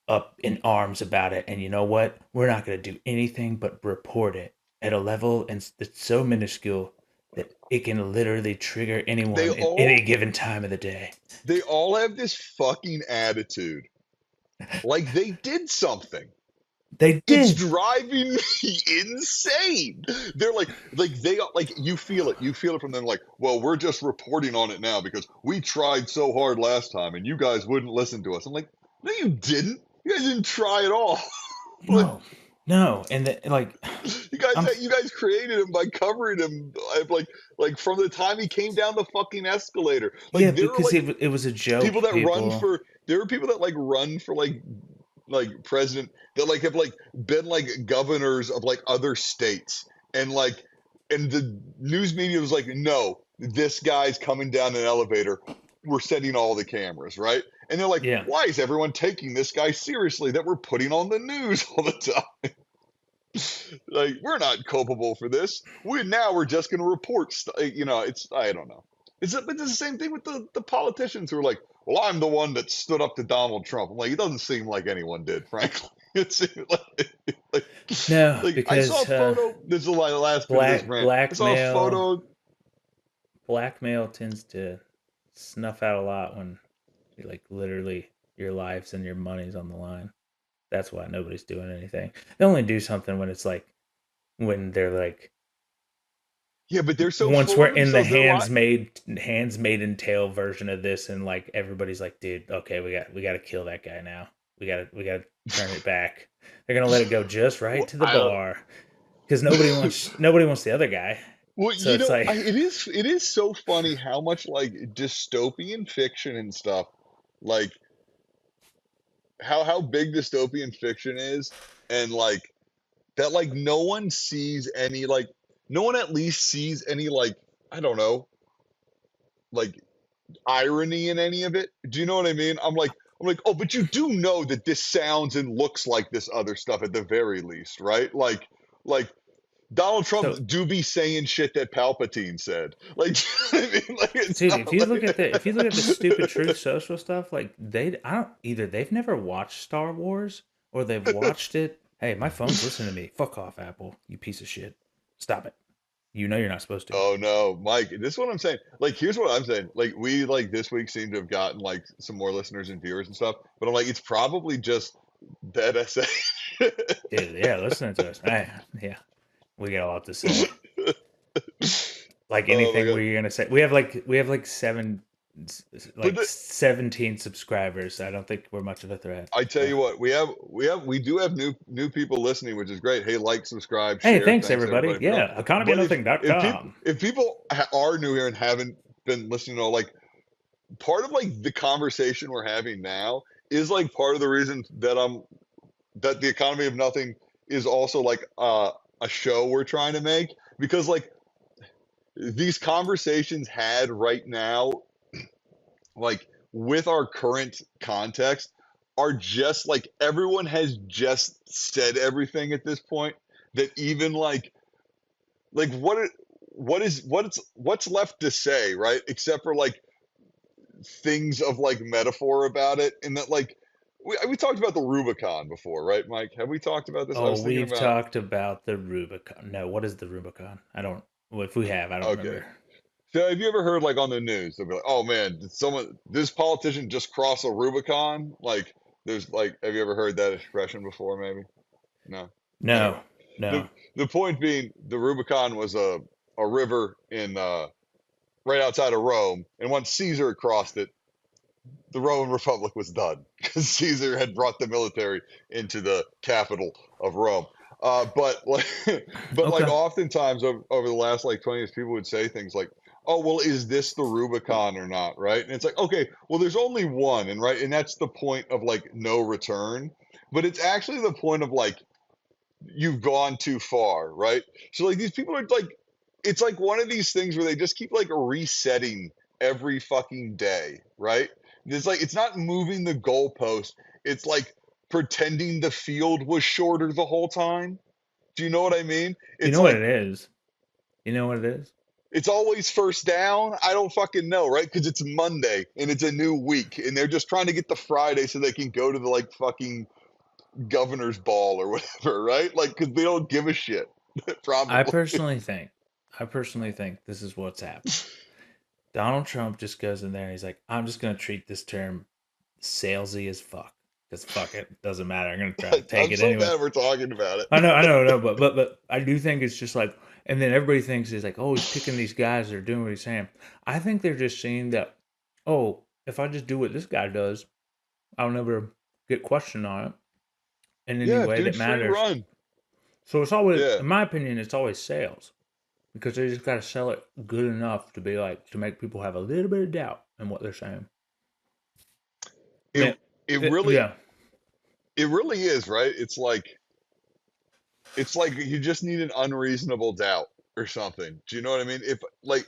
up in arms about it. And you know what? We're not gonna do anything but report it at a level and it's so minuscule that it can literally trigger They anyone at any all given time of the day. they all have this fucking attitude, like they did something. They It's did. driving me insane. They're like they like you feel it. You feel it from them. Like, well, we're just reporting on it now because we tried so hard last time and you guys wouldn't listen to us. I'm like, no, you didn't. You guys didn't try at all. Like, No, no, and like I'm you guys created him by covering him. Like from the time he came down the fucking escalator. yeah, Like there are because like it was a people joke, that run people. for. There are people that like run for like president that like have like been like governors of like other states and the news media was like, no, this guy's coming down an elevator, we're setting all the cameras, right? And they're like, Yeah, why is everyone taking this guy seriously that we're putting on the news all the time? Like, we're not culpable for this. We're just going to report it's I don't know. It's the same thing with the politicians who are like, well, I'm the one that stood up to Donald Trump. I'm like, it doesn't seem like anyone did, frankly. It seemed like, no, like I saw a because photo. This is the last bit of this rant. I saw a blackmail photo. blackmail tends to snuff out a lot when you like literally your lives and your money's on the line. That's why nobody's doing anything. They only do something when it's like when they're like Yeah, but they're so once full we're of in the themselves. They're like, hands made and tail version of this, and like everybody's like, dude, okay, we got to kill that guy now. We got to turn it back. They're gonna let it go just right to the I don't. bar because nobody wants the other guy. Well, So it's like, it is so funny how much like dystopian fiction and stuff, like how big dystopian fiction is, and like that like no one at least sees any like I don't know like irony in any of it. Do you know what I mean? I'm like, oh, but you do know that this sounds and looks like this other stuff at the very least, right? Like Donald Trump so do be saying shit that Palpatine said. Like, I mean, like it's dude, not if you look at the like stupid Truth Social stuff, like I don't either. They've never watched Star Wars or they've watched it. Hey, my phone's listening to me. Fuck off, Apple. You piece of shit. Stop it. You know you're not supposed to. Oh no, Mike, this is what I'm saying. Like, here's what I'm saying. Like, we like this week seem to have gotten like some more listeners and viewers and stuff, but I'm like, it's probably just that essay. Dude, yeah, listening to us. Yeah, we got a lot to say. Like Oh my anything god. we're gonna say, we have like But 17 subscribers. I don't think we're much of a threat. I tell So you what, we do have new people listening, which is great. Hey, like, subscribe, hey, share. thanks Thanks everybody. everybody for doing. Yeah, But economyofnothing.com. if people are new here and haven't been listening to like part of like the conversation we're having now is like part of the reason that that the economy of nothing is also like a show we're trying to make because like these conversations had right now like with our current context are just like everyone has just said everything at this point that even like what what's left to say, right? Except for like things of like metaphor about it, and that like we talked about the Rubicon before, right, Mike? Have we talked about this? I Oh, was thinking we've about. talked about the Rubicon. No, what is the Rubicon? I don't. Well, if we have, I don't Okay. remember. So have you ever heard like on the news, they'll be like, "Oh man, did this politician just cross a Rubicon?" Like, there's like, have you ever heard that expression before? Maybe no. Anyway, No, the no. the point being, the Rubicon was a river in right outside of Rome, and once Caesar had crossed it, the Roman Republic was done because Caesar had brought the military into the capital of Rome. But like, but like, Okay. oftentimes over the last like 20 years, people would say things like, "Oh, well, is this the Rubicon or not?" Right? And it's like, okay, well, there's only one, and right, and that's the point of like no return. But it's actually the point of like you've gone too far, right? So like these people are like, it's like one of these things where they just keep like resetting every fucking day, right? It's like it's not moving the goalpost. It's like pretending the field was shorter the whole time. Do you know what I mean? You It's know what like it is? You know what it is? it's always first down. I don't fucking know, right? Because it's Monday and it's a new week, and they're just trying to get the Friday so they can go to the like fucking governor's ball or whatever, right? Like, because they don't give a shit, I probably. personally think, I personally think this is what's happening. Donald Trump just goes in there and he's like, I'm just gonna treat this term salesy as fuck. Because fuck it, doesn't matter. I'm gonna try to take I'm it so anyway. glad we're talking about it. I know, but I do think it's just like, and then everybody thinks he's like, oh, he's picking these guys that are doing what he's saying. I think they're just seeing that, oh, if I just do what this guy does, I'll never get questioned on it in any Yeah, way dude, that free matters. run. So it's always, Yeah. in my opinion, it's always sales because they just got to sell it good enough to be like to make people have a little bit of doubt in what they're saying. Man, It it really yeah, it really is, right? It's like you just need an unreasonable doubt or something. Do you know what I mean? If like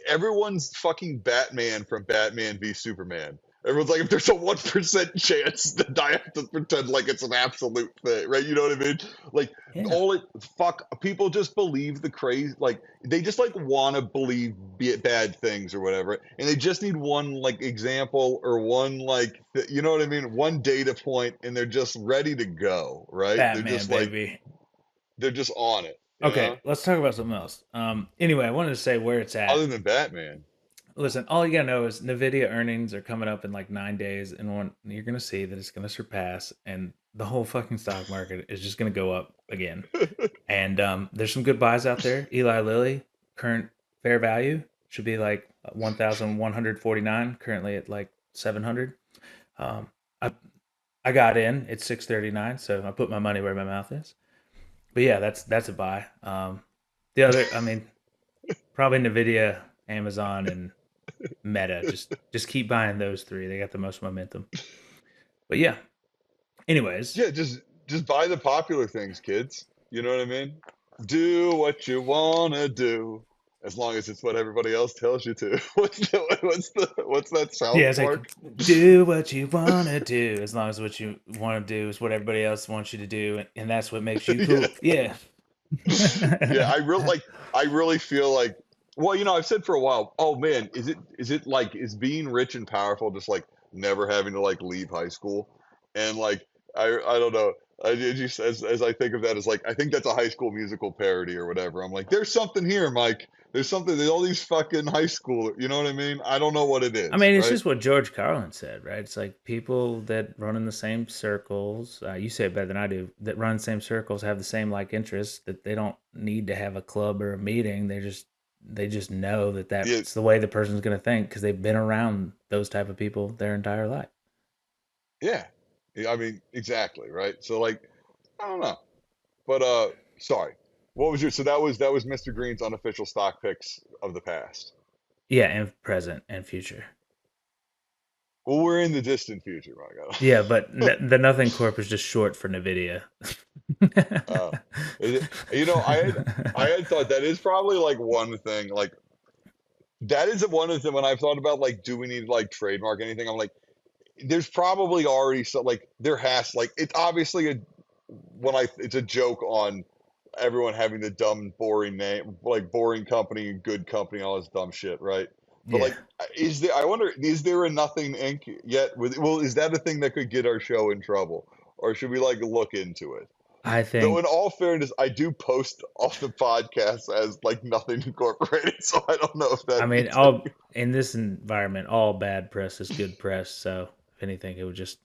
everyone's fucking Batman from Batman v Superman. Everyone's like, if there's a 1% chance, then I have to pretend like it's an absolute thing, right? You know what I mean? Like, yeah. all it, fuck, people just believe the crazy, like, they just like want to believe bad things or whatever. And they just need one like example or one like, you know what I mean? One data point, and they're just ready to go, right? They're Batman, just like, baby. they're just on it, you Okay, know? let's talk about something else. Anyway, I wanted to say where it's at. Other than Batman. Listen, all you gotta know is Nvidia earnings are coming up in like 9 days, and one you're gonna see that it's gonna surpass, and the whole fucking stock market is just gonna go up again. And there's some good buys out there. Eli Lilly, current fair value should be like 1,149, currently at like 700. Um, I I got in at 639, so I put my money where my mouth is. But yeah, that's a buy. The other, I mean, probably Nvidia, Amazon, and Meta. Just keep buying those three. They got the most momentum. But yeah. Anyways, Yeah, just buy the popular things, kids. You know what I mean? Do what you wanna do, as long as it's what everybody else tells you to. What's that yeah, South it's like Park? do what you wanna do, as long as what you want to do is what everybody else wants you to do, and that's what makes you Yeah, cool. Yeah. yeah. I really feel like. Well, I've said for a while. Oh man, is it like is being rich and powerful just like never having to like leave high school? And like I don't know. I just as I think of that as like I think that's a High School Musical parody or whatever. I'm like, there's something here, Mike. There's something. There's all these fucking high school. You know what I mean? I don't know what it I is, mean, it's right? just what George Carlin said, right? It's like people that run in the same circles. You say it better than I do. That run the same circles have the same like interests. That they don't need to have a club or a meeting. They just know that Yeah, that's the way the person's going to think because they've been around those type of people their entire life. yeah. Yeah, I mean, exactly, right? So like, I don't know. But sorry. What was your so that was Mr. Green's unofficial stock picks of the past. Yeah, and present and future. Well, we're in the distant future, my Yeah, but God. the Nothing Corp is just short for Nvidia. uh, I had thought that is probably like one thing. Like that is one of them when I've thought about like, do we need to like trademark anything? I'm like, there's probably already so like there has like it's obviously it's a joke on everyone having the dumb, boring name, like boring company, good company, all this dumb shit, right? But Yeah. like, is there? I wonder, is there a Nothing Inc. yet? Well, is that a thing that could get our show in trouble, or should we like look into it? I Though, in think. all fairness, I do post off the podcast as like Nothing Incorporated, so I don't know if I that mean, means all anything. in this environment, all bad press is good press. So if anything, it would just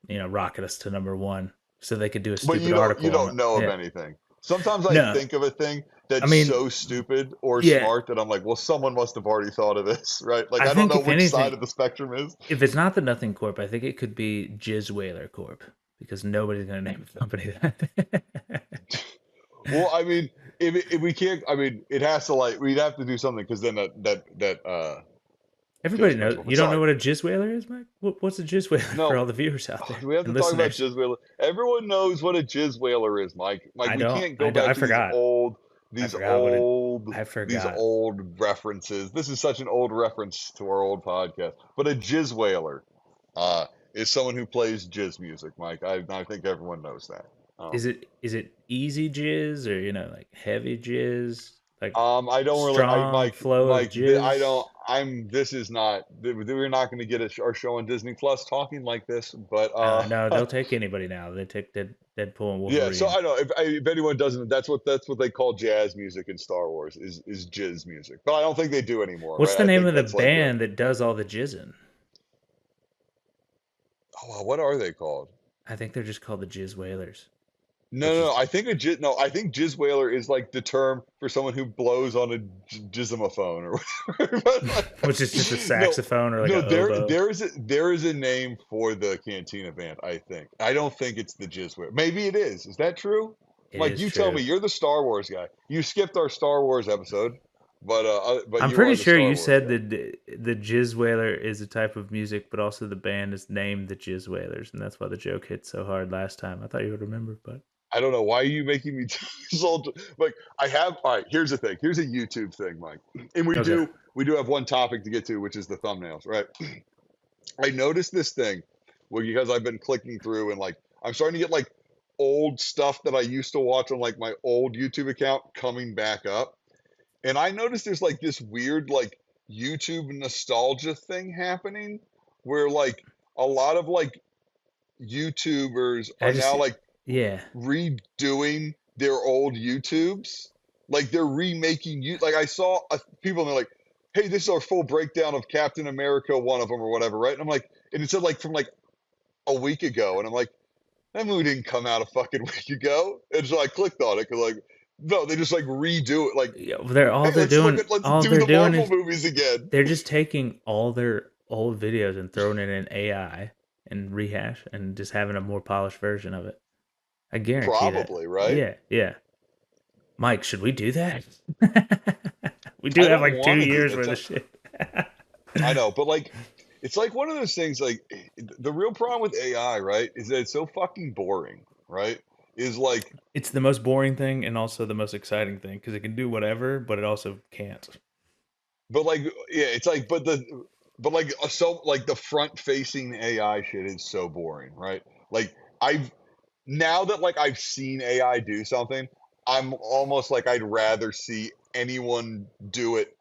rocket us to number one, so they could do a But stupid you article on don't it. know of Yeah. anything. Sometimes I No. think of a thing I that's mean, so stupid or yeah. smart that I'm like, well, someone must have already thought of this, right? Like I I don't think know if which side anything, of the spectrum is. if it's not the Nothing Corp, I think it could be Jizz Whaler Corp because nobody's gonna name a company that. Well, I mean, if we can't, I mean, it has to like we'd have to do something because then that Everybody goes knows. mental. But You don't know sorry, what a Jizz Whaler is, Mike? What's a Jizz Whaler for no, all the viewers out there we have to and talk about listeners? jizz whaler. Everyone knows what a jizz whaler is, Mike. Mike, I we don't. can't I go don't. back I to these forgot. old, I these forgot what it. old, I these forgot. old references. This is such an old reference to our old podcast. But a jizz whaler, uh, is someone who plays jizz music, Mike. I think everyone knows that. Is it easy jizz or like heavy jizz, like I don't really, strong flow of I don't, jizz? this is not, we're not going to get our show on Disney Plus talking like this, but, No, they'll take anybody now. They take Deadpool and yeah, so Wolverine. I know if anyone doesn't, that's what they call jazz music in Star Wars is jizz music, but I don't think they do anymore, What's right? the I name think of the that's like band that does all the jizzing? what are they called? I think they're just called the Jizz Whalers, No, which no, is no. I think jizz whaler is like the term for someone who blows on a jizzophone or whatever. But, which is just a no, saxophone or like no, a oboe. there is a name for the Cantina band. I think. I don't think it's the jizz whaler. Maybe it is. Is that true? It Like is you tell me. true. You're the Star Wars guy. You skipped our Star Wars episode, but I'm you are pretty the sure Star you Wars said guy. that the Jizz Whaler is a type of music, but also the band is named the Jizz Whalers, and that's why the joke hit so hard last time. I thought you would remember, but I don't know why are you making me insult. Like I have. All right. Here's the thing. Here's a YouTube thing, Mike. And okay. we do have one topic to get to, which is the thumbnails, right? I noticed this thing, well, because I've been clicking through and like I'm starting to get like old stuff that I used to watch on like my old YouTube account coming back up. And I noticed there's like this weird like YouTube nostalgia thing happening where like a lot of like YouTubers I are just now like yeah. redoing their old YouTubes. Like they're remaking you. Like I saw people and they're like, "Hey, this is our full breakdown of Captain America, one of them or whatever," right? And I'm like, and it said like from like a week ago, and I'm like, that movie didn't come out a fucking week ago. And so I clicked on it because like, no, they just like redo it. Like, Yeah, they're all hey, they're doing let's all do they're the doing Marvel is movies again. they're just taking all their old videos and throwing it in AI and rehash and just having a more polished version of it. I guarantee that. Probably, right? Yeah, yeah. Mike, should we do that? We do I have don't like two want to do years that. worth of shit. I know, but like, it's like one of those things. Like, the real problem with AI, right, is that it's so fucking boring, right? Is like, It's the most boring thing and also the most exciting thing because it can do whatever, but it also can't. but like, yeah, it's like, but like, so like the front facing AI shit is so boring, right? Like, I've now that like I've seen AI do something, I'm almost like I'd rather see anyone do it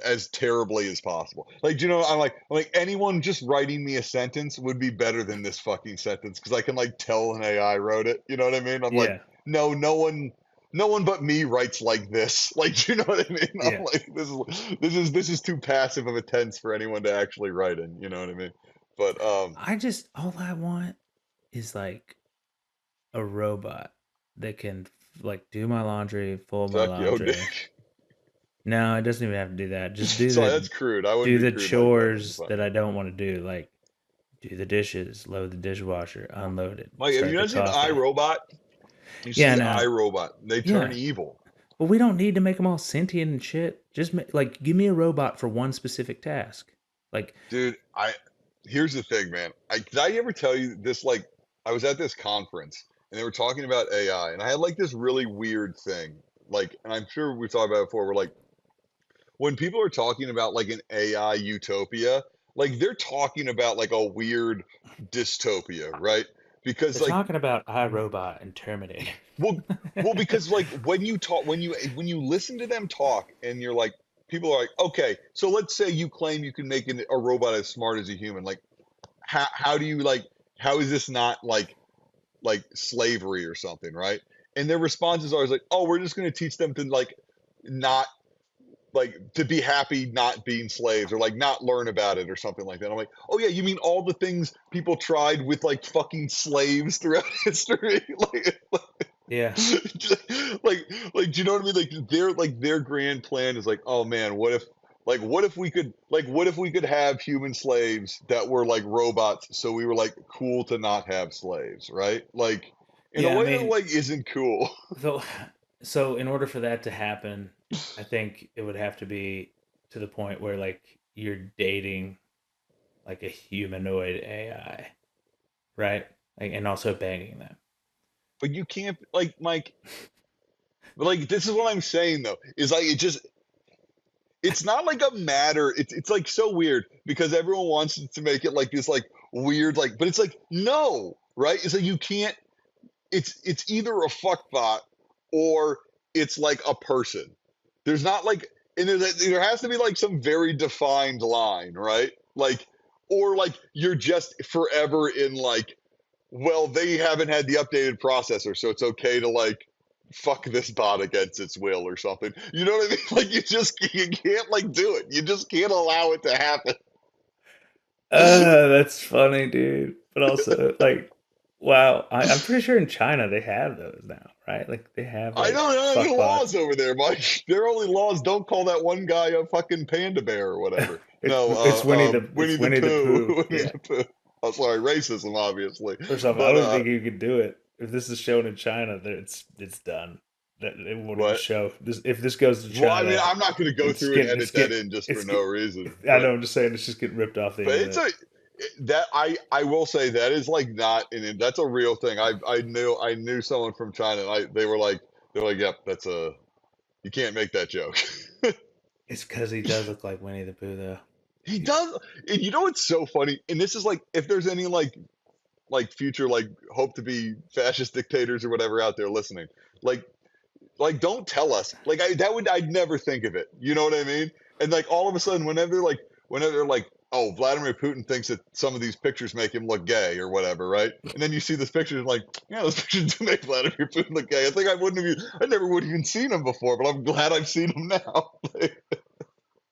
as terribly as possible. Like, do you know, I'm like anyone just writing me a sentence would be better than this fucking sentence because I can like tell an AI wrote it. You know what I mean? I'm like, Yeah, no, no one but me writes like this. Like, do you know what I mean? I'm yeah. like, this is too passive of a tense for anyone to actually write in. You know what I mean? But All I want is like a robot that can like do my laundry, fold my suck yo laundry. dick. No, it doesn't even have to do that. Just do Sorry, the that's crude. I wouldn't do be the crude like that. It's chores fine. that I don't want to do, like do the dishes, load the dishwasher, unload it, Mike, have you start the not seen coffee. iRobot? You Yeah, see no, iRobot, they turn yeah, evil. but we don't need to make them all sentient and shit. Just like give me a robot for one specific task. Like, Dude, here's the thing, man. Did I ever tell you this? Like, I was at this conference and they were talking about AI, and I had like this really weird thing. Like, and I'm sure we've talked about it before. We're like, when people are talking about like an AI utopia, like they're talking about like a weird dystopia, right? because They're like talking about iRobot and Terminator. well well because like when you talk when you listen to them talk and you're like people are like okay so let's say you claim you can make a robot as smart as a human like how do you like how is this not like slavery or something, right? And their responses are like, oh, we're just going to teach them to like not like to be happy not being slaves or like not learn about it or something like that. I'm like, oh yeah, you mean all the things people tried with like fucking slaves throughout history, Yeah. like do you know what I mean? Like their grand plan is like, oh man, what if we could what if we could have human slaves that were like robots so we were like cool to not have slaves, right? Like in a Yeah, I way that mean, like isn't cool. so so in order for that to happen, I think it would have to be to the point where like you're dating like a humanoid AI, right? Like, and also banging them. But you can't like Mike, but like this is what I'm saying though, is like it's not like a matter. It's like so weird because everyone wants to make it like this like weird like, but it's like no, right? It's like you can't. It's either a fuckbot or it's like a person. There's not like, and there has to be like some very defined line, right? Like, or like you're just forever in like, well, they haven't had the updated processor, so it's okay to like fuck this bot against its will or something. You know what I mean? Like you can't like do it. You just can't allow it to happen. That's funny, dude. But also, like, wow, I'm pretty sure in China they have those now, right? Like, they have I like don't know fuck the laws bots. over there, Mike. Their only laws don't call that one guy a fucking panda bear or whatever. No, It's Winnie the Winnie the Pooh. Pooh. Winnie Yeah. the Pooh. Oh, sorry, racism, obviously. First off, I But don't think you could do it. If this is shown in China, then it's done. That it won't even what? show. This if this goes to Well, I mean, China, I'm not going to go through and it's edit that getting in just for it's no get. reason. I know. I'm just saying it's just getting ripped off the But it's internet. a that I will say that is like not an that's a real thing. I knew someone from China. And they were like, yep, that's a you can't make that joke. It's because he does look like Winnie the Pooh, though. He does, and you know what's so funny? And this is like if there's any like future like hope to be fascist dictators or whatever out there listening, like don't tell us like I'd never think of it, you know what I mean? And like all of a sudden whenever they're like oh Vladimir Putin thinks that some of these pictures make him look gay or whatever, right? And then you see this picture and like yeah those pictures do make Vladimir Putin look gay. I think I never would have even seen him before, but I'm glad I've seen him now.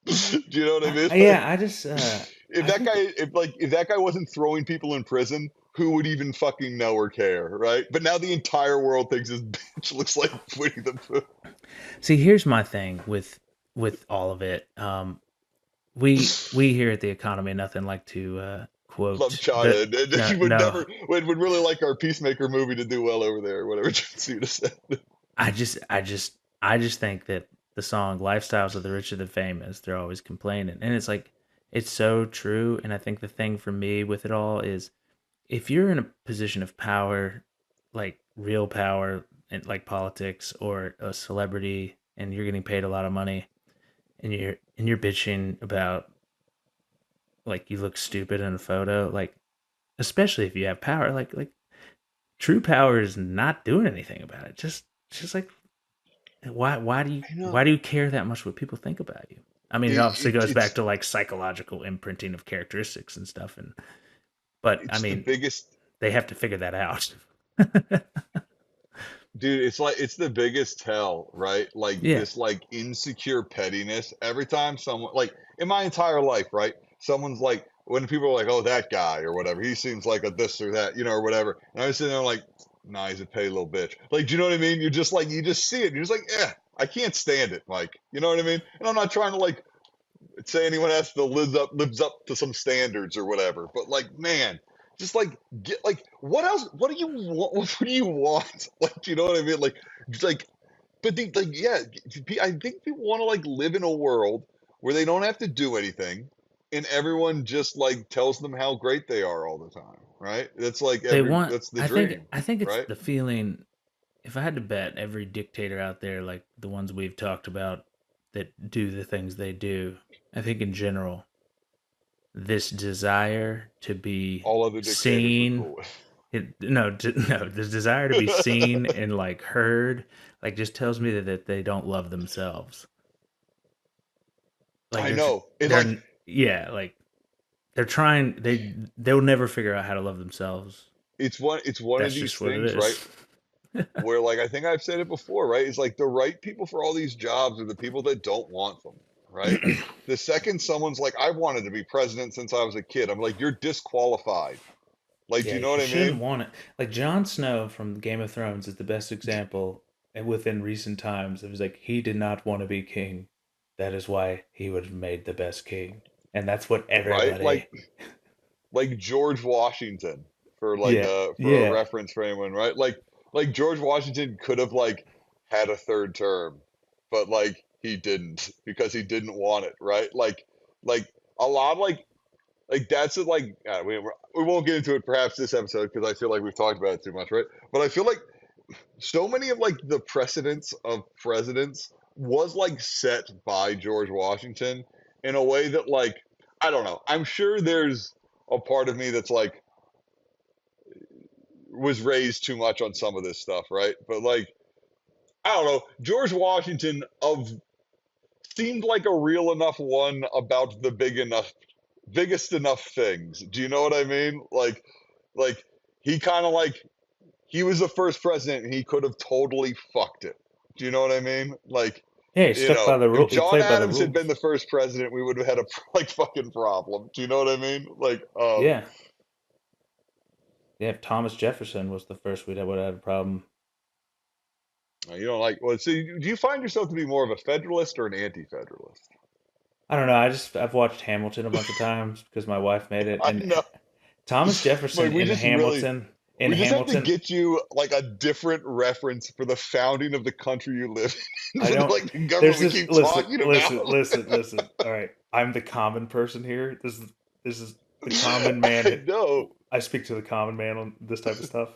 Do you know what I mean? Yeah, I just If I that think guy if that guy wasn't throwing people in prison, who would even fucking know or care, right? But now the entire world thinks this bitch looks like Winnie the Pooh. see. Here's my thing with all of it. We here at the economy nothing like to Love quote China. the He no would no. never would really like our Peacemaker movie to do well over there, or whatever John Cena said. I just think that the song "Lifestyles of the Rich and the Famous" they're always complaining, and it's like it's so true. And I think the thing for me with it all is if you're in a position of power, like real power, in like politics or a celebrity, and you're getting paid a lot of money, and you're bitching about like you look stupid in a photo, like especially if you have power, like true power is not doing anything about it. Just like I know. why do you care that much what people think about you? I mean, it obviously goes back It's to like psychological imprinting of characteristics and stuff, and but I it's the mean, biggest they have to figure that out. dude. It's like it's the biggest tell, right? Like Yeah, this like insecure pettiness. Every time someone like in my entire life, right? Someone's like when people are like, "Oh, that guy" or whatever, he seems like a this or that, you know, or whatever. And I was sitting there like, "Nah, he's a petty little bitch." Like, do you know what I mean? You're just like you just see it. You're just like, "Yeah, I can't stand it." Like, you know what I mean? And I'm not trying to like say anyone has to lives up to some standards or whatever. But like, man, just like get like what else? What do you want? What do you want? Like, do you know what I mean? Like, just like, but like, yeah, I think people want to like live in a world where they don't have to do anything, and everyone just like tells them how great they are all the time, right? That's like they want. that's the dream, I think it's right? the feeling. If I had to bet, every dictator out there, like the ones we've talked about, that do the things they do, I think in general, this desire to be All other dictators are seen cool with. No, the desire to be seen and like heard, like just tells me that they don't love themselves. Like I know. It's like yeah, like they're trying. They'll never figure out how to love themselves. it's one of That's these just what it things, right? is. Where like I think I've said it before, right? It's like the right people for all these jobs are the people that don't want them, right? The second someone's like, I wanted to be president since I was a kid, I'm like, you're disqualified. Like, do Yeah, you know you what I shouldn't mean? want it. Like Jon Snow from Game of Thrones is the best example, and within recent times, it was like he did not want to be king. That is why he would have made the best king, and that's what Right? everybody. Like George Washington for like Yeah, a yeah, reference for anyone, right? Like George Washington could have like had a third term, but like he didn't because he didn't want it, right? Like a lot like that's it, like we won't get into it perhaps this episode because I feel like we've talked about it too much, right? But I feel like so many of like the precedents of presidents was like set by George Washington in a way that like I don't know. I'm sure there's a part of me that's like was raised too much on some of this stuff, right? But like I don't know. George Washington of seemed like a real enough one about the biggest enough things. Do you know what I mean? Like he kind of like he was the first president and he could have totally fucked it. Do you know what I mean? Like, yeah. He stuck by the if rule. He John played by the Adams had been rules. the first president, we would have had a like fucking problem. Do you know what I mean? Like, Yeah, yeah. If Thomas Jefferson was the first, we'd have would have had a problem. you know, like, well, so do you find yourself to be more of a federalist or an anti-federalist? I don't know. I've watched Hamilton a bunch of times because my wife made it, I and know. Thomas Jefferson Like, In we just have to Hamilton, get you like a different reference for the founding of the country you live in I instead of don't. like the government There's we this. keep talking about. Listen. All right, I'm the common person here. This is the common man. I know. I speak to the common man on this type of stuff.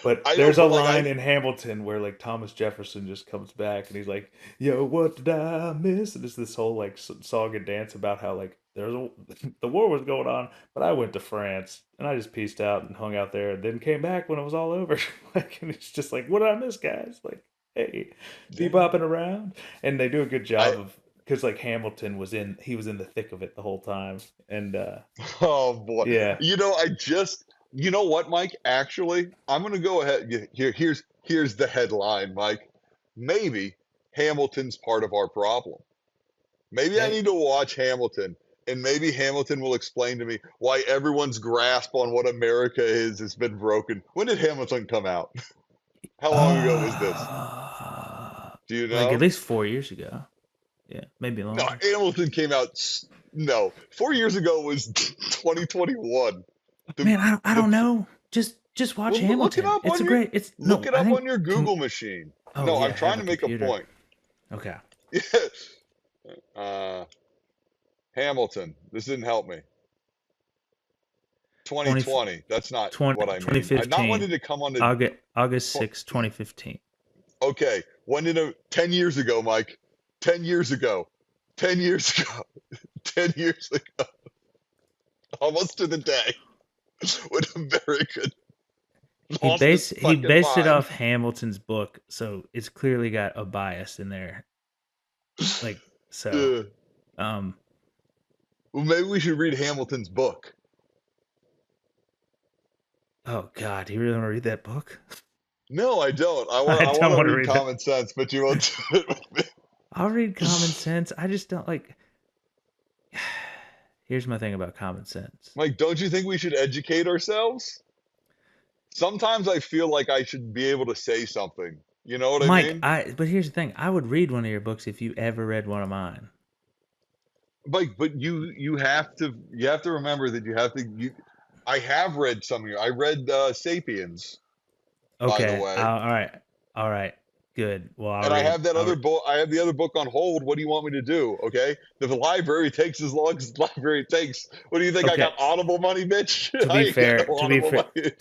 But I know, there's a but like line in Hamilton where like Thomas Jefferson just comes back and he's like, "Yo, what did I miss?" And it's this whole like song and dance about how like the war was going on, but I went to France and I just pieced out and hung out there and then came back when it was all over. Like, and it's just like, what did I miss, guys? Like, hey, be yeah, bopping around, and they do a good I job of because like Hamilton he was in the thick of it the whole time, and oh boy. yeah, You know what, Mike? Actually, I'm gonna go ahead. Here's the headline, Mike. Maybe Hamilton's part of our problem. Maybe I hey, need to watch Hamilton, and maybe Hamilton will explain to me why everyone's grasp on what America is has been broken. When did Hamilton come out? How long ago was this? Do you like at know? least 4 years ago. Yeah, maybe No, longer. Hamilton came out. No, 4 years ago was 2021. The Man, I the don't know. Just watch Well, look it Hamilton. up It's on a your great. It's look no, it I up think. on your Google machine. Oh No, yeah, I'm I have trying a to make a computer. point. Okay. uh, Hamilton. This didn't help me. 20, 2020. That's not 20 what I twenty mean. I not when fifteen. did it come on the. August 6, 2015. Okay, when did it? 10 years ago, Mike. 10 years ago. 10 years ago. 10 years ago. Almost to the day. What a very good longest He fucking based it time. off Hamilton's book, so it's clearly got a bias in there. Like so. Yeah. Um. Well, maybe we should read Hamilton's book. Oh God, do you really want to read that book? No, I don't. I I want don't to want to read read that. Common Sense, but you won't do it with me. I'll read Common Sense. I just don't like. Here's my thing about Common Sense. Like, don't you think we should educate ourselves? Sometimes I feel like I should be able to say something. You know what I Mike, mean? I but here's the thing. I would read one of your books if you ever read one of mine. Like, but you have to remember that you have to. I have read some of your. I read *Sapiens*, by the Okay. way, All right. All right. Good. Well, and I have that I'll other re- book. I have the other book on hold. What do you want me to do? Okay, the library takes as long as the library takes. What do you think? I Okay. got Audible money, bitch. To I be ain't got fair, no Audible money.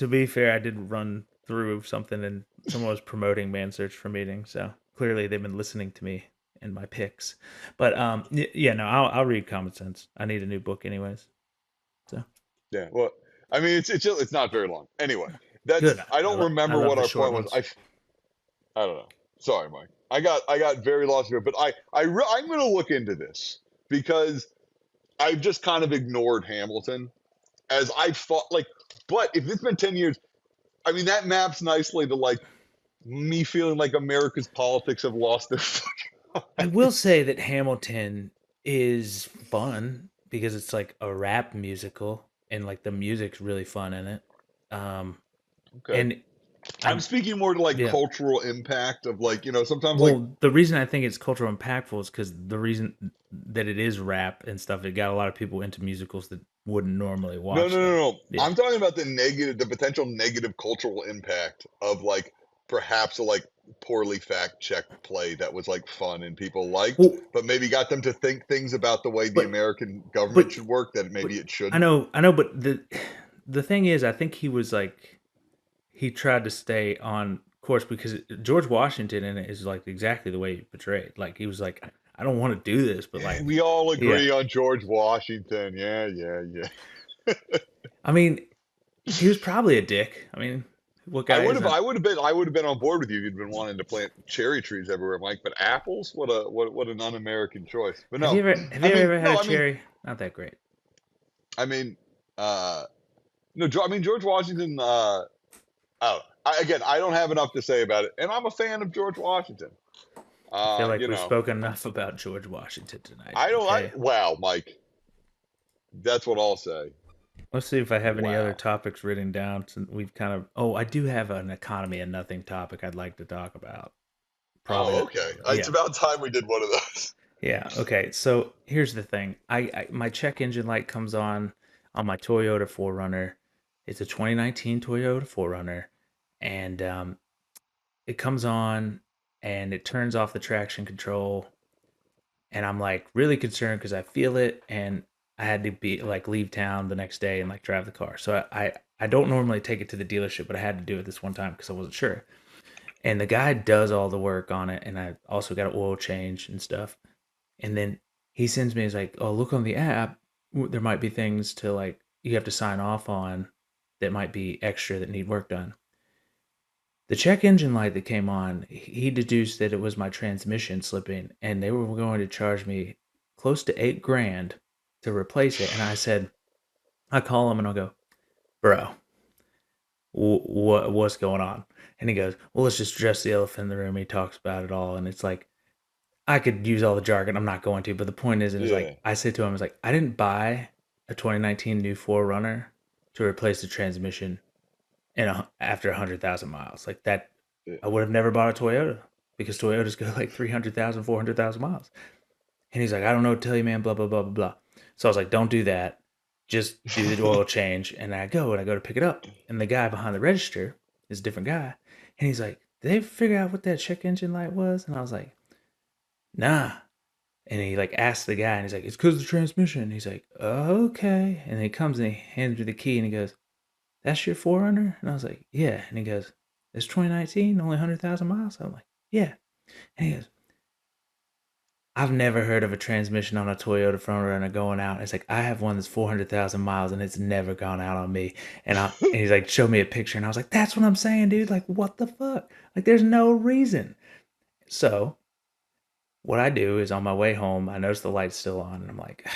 I did run through something and someone was promoting Man Search for Meeting, so clearly they've been listening to me and my picks. But yeah, no, I'll read Common Sense. I need a new book anyways. So, Yeah. Well, I mean, it's not very long. Anyway, Good. I don't I remember love what the our short point was. ones. I don't know. Sorry, Mike. I got very lost here, but I'm going to look into this because I've just kind of ignored Hamilton as I thought. Like, but if it's been 10 years, I mean, that maps nicely to like me feeling like America's politics have lost their fucking I mind. will say that Hamilton is fun because it's like a rap musical and like the music's really fun in it. Um Okay. and I'm I speaking more to like yeah. cultural impact of like, sometimes like, Well, the reason I think it's cultural impactful is because the reason that it is rap and stuff, it got a lot of people into musicals that wouldn't normally no, watch no, no, them. no. Yeah. I'm talking about the potential negative cultural impact of like perhaps a like poorly fact checked play that was like fun and people liked, Well, but maybe got them to think things about the way the but American government but should work that but maybe it I shouldn't. know, I know, but the thing is, I think he was like he tried to stay on course because George Washington in it is like exactly the way he portrayed. Like he was like, I don't want to do this, but Yeah, like, we all yeah. agree on George Washington. Yeah, yeah, yeah. I mean, he was probably a dick. I mean, what I guy would have, isn't? I would have been on board with you if you'd been wanting to plant cherry trees everywhere, Mike. But apples, what an un-American choice. But no, Have I you mean, ever had no, a cherry? Not that great. I mean, uh, no, I mean George Washington. I don't know. Again, I don't have enough to say about it, and I'm a fan of George Washington. I feel like You we've know, spoken enough about George Washington tonight. I don't. Okay. Wow, Mike, that's what I'll say. Let's see if I have any other Wow. topics written down. Since we've kind of, oh, I do have an economy and nothing topic I'd like to talk about. Probably, Oh, okay. It's yeah, about time we did one of those. yeah. Okay, so here's the thing. I my check engine light comes on my Toyota 4Runner. It's a 2019 Toyota 4Runner, and it comes on and it turns off the traction control, and I'm like really concerned because I feel it, and I had to be like leave town the next day and like drive the car. So I don't normally take it to the dealership, but I had to do it this one time because I wasn't sure. And the guy does all the work on it, and I also got an oil change and stuff. And then he sends me, he's like, "Oh, look on the app. There might be things to like you have to sign off on that might be extra that need work done." The check engine light that came on, he deduced that it was my transmission slipping, and they were going to charge me close to 8 grand to replace it. And I said, I call him and I'll go, bro, what's going on? And he goes, well, let's just address the elephant in the room. He talks about it all, and it's like I could use all the jargon. I'm not going to, but the point is like Yeah. I said to him, it's like I didn't buy a 2019 new 4Runner to replace the transmission after 100,000 miles. Like that, Yeah. I would have never bought a Toyota because Toyotas go like 300,000, 400,000 miles. And he's like, I don't know what to tell you, man, blah, blah, blah, blah, blah. So I was like, don't do that. Just do the oil change. And I go to pick it up. And the guy behind the register is a different guy. And he's like, did they figure out what that check engine light was? And I was like, nah. And he like asked the guy, and he's like, it's because of the transmission. And he's like, oh, okay. And he comes and he hands me the key, and he goes, that's your 4Runner? And I was like, yeah. And he goes, it's 2019, only 100,000 miles? I'm like, yeah. And he goes, I've never heard of a transmission on a Toyota 4Runner going out. It's like, I have one that's 400,000 miles and it's never gone out on me. And he's like, show me a picture. And I was like, that's what I'm saying, dude. Like, what the fuck? Like, there's no reason. So what I do is on my way home, I notice the light's still on, and I'm like,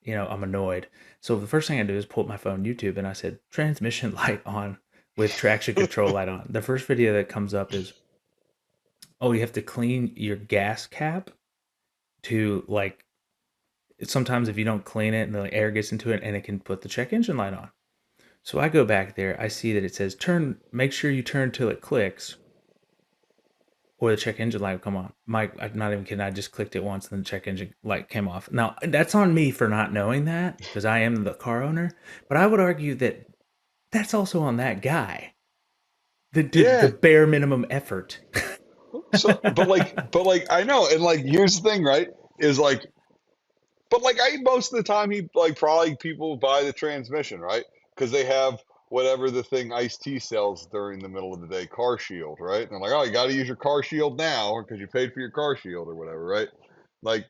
I'm annoyed. So the first thing I do is pull up my phone, YouTube, and I said, transmission light on with traction control light on. The first video that comes up is, oh, you have to clean your gas cap to like, sometimes if you don't clean it and the air gets into it and it can put the check engine light on. So I go back there, I see that it says make sure you turn till it clicks or the check engine light will come on. Mike, I'm not even kidding. I just clicked it once and the check engine light came off. Now, that's on me for not knowing that because I am the car owner. But I would argue that that's also on that guy that did the Yeah. bare minimum effort. So, but like, I know, and like, here's the thing, right? Is like, but like, most of the time, he like probably people buy the transmission, right? Because they have whatever the thing Ice T sells during the middle of the day, Car Shield, right? And they're like, oh, you got to use your Car Shield now because you paid for your Car Shield or whatever, right? Like,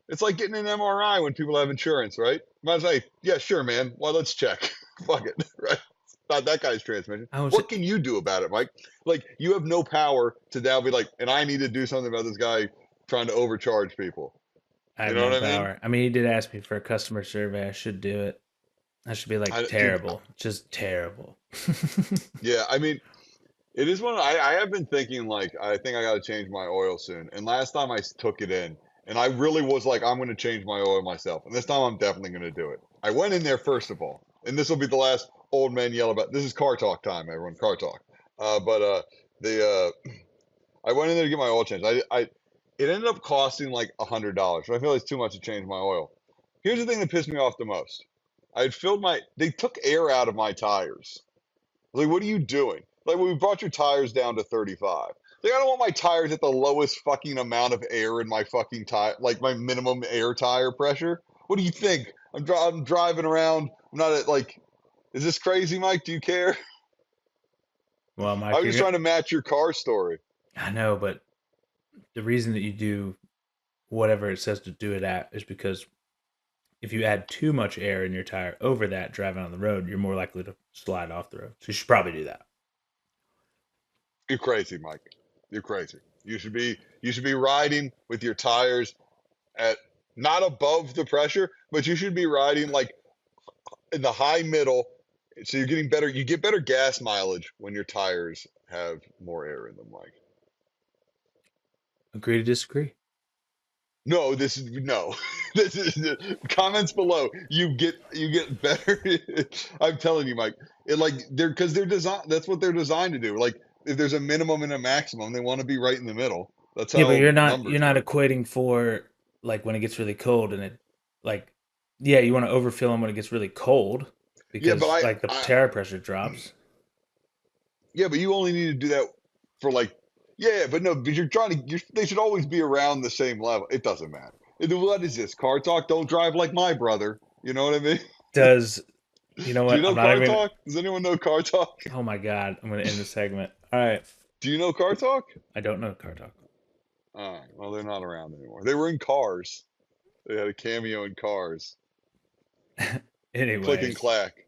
it's like getting an MRI when people have insurance, right? Might say, yeah, sure, man. Well, let's check. Fuck it, right? It's not that guy's transmission. I was What can you do about it, Mike? Like, you have no power to now be like, and I need to do something about this guy trying to overcharge people. I You have know no what I mean? power. I mean, he did ask me for a customer survey. I should do it. I should be like Dude, terrible, just terrible. yeah, I mean, it is one. I have been thinking like I think I got to change my oil soon. And last time took it in, and I really was like, I'm going to change my oil myself. And this time I'm definitely going to do it. I went in there first of all, and this will be the last old man yell about. This is car talk time, everyone. Car talk. But the I went in there to get my oil changed. It ended up costing like $100. But I feel like it's too much to change my oil. Here's the thing that pissed me off the most. I had filled my. They took air out of my tires. Like, what are you doing? Like, when we brought your tires down to 35. Like, I don't want my tires at the lowest fucking amount of air in my fucking tire, like my minimum air tire pressure. What do you think? I'm driving around. I'm not at, like, is this crazy, Mike? Do you care? Well, I Mike, was just trying to match your car story. I know, but the reason that you do whatever it says to do it at is because if you add too much air in your tire over that driving on the road, you're more likely to slide off the road. So you should probably do that. You're crazy, Mike. You're crazy. You should be riding with your tires at not above the pressure, but you should be riding like in the high middle. So you're getting better. You get better gas mileage when your tires have more air in them, Mike. Agree to disagree. No, this is no. This is comments below. You get better. I'm telling you, Mike. It like they're designed. That's what they're designed to do. Like if there's a minimum and a maximum, they want to be right in the middle. That's Yeah, but how you're numbers not work. equating for like when it gets really cold and it like yeah, you want to overfill them when it gets really cold Yeah, but because like the tire pressure drops. yeah, but you only need to do that for like yeah, but no, but you're trying to. They should always be around the same level. It doesn't matter. What is this car talk? Don't drive like my brother. You know what I mean? Does you know Do you what? I'm know not car even. talk? Does anyone know car talk? Oh my god, I'm gonna end the segment. All right, Do you know car talk? I don't know car talk. All right. Well, they're not around anymore. They were in Cars. They had a cameo in Cars. Click and Anyways, clack.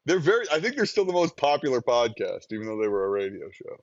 They're very. I think they're still the most popular podcast, even though they were a radio show.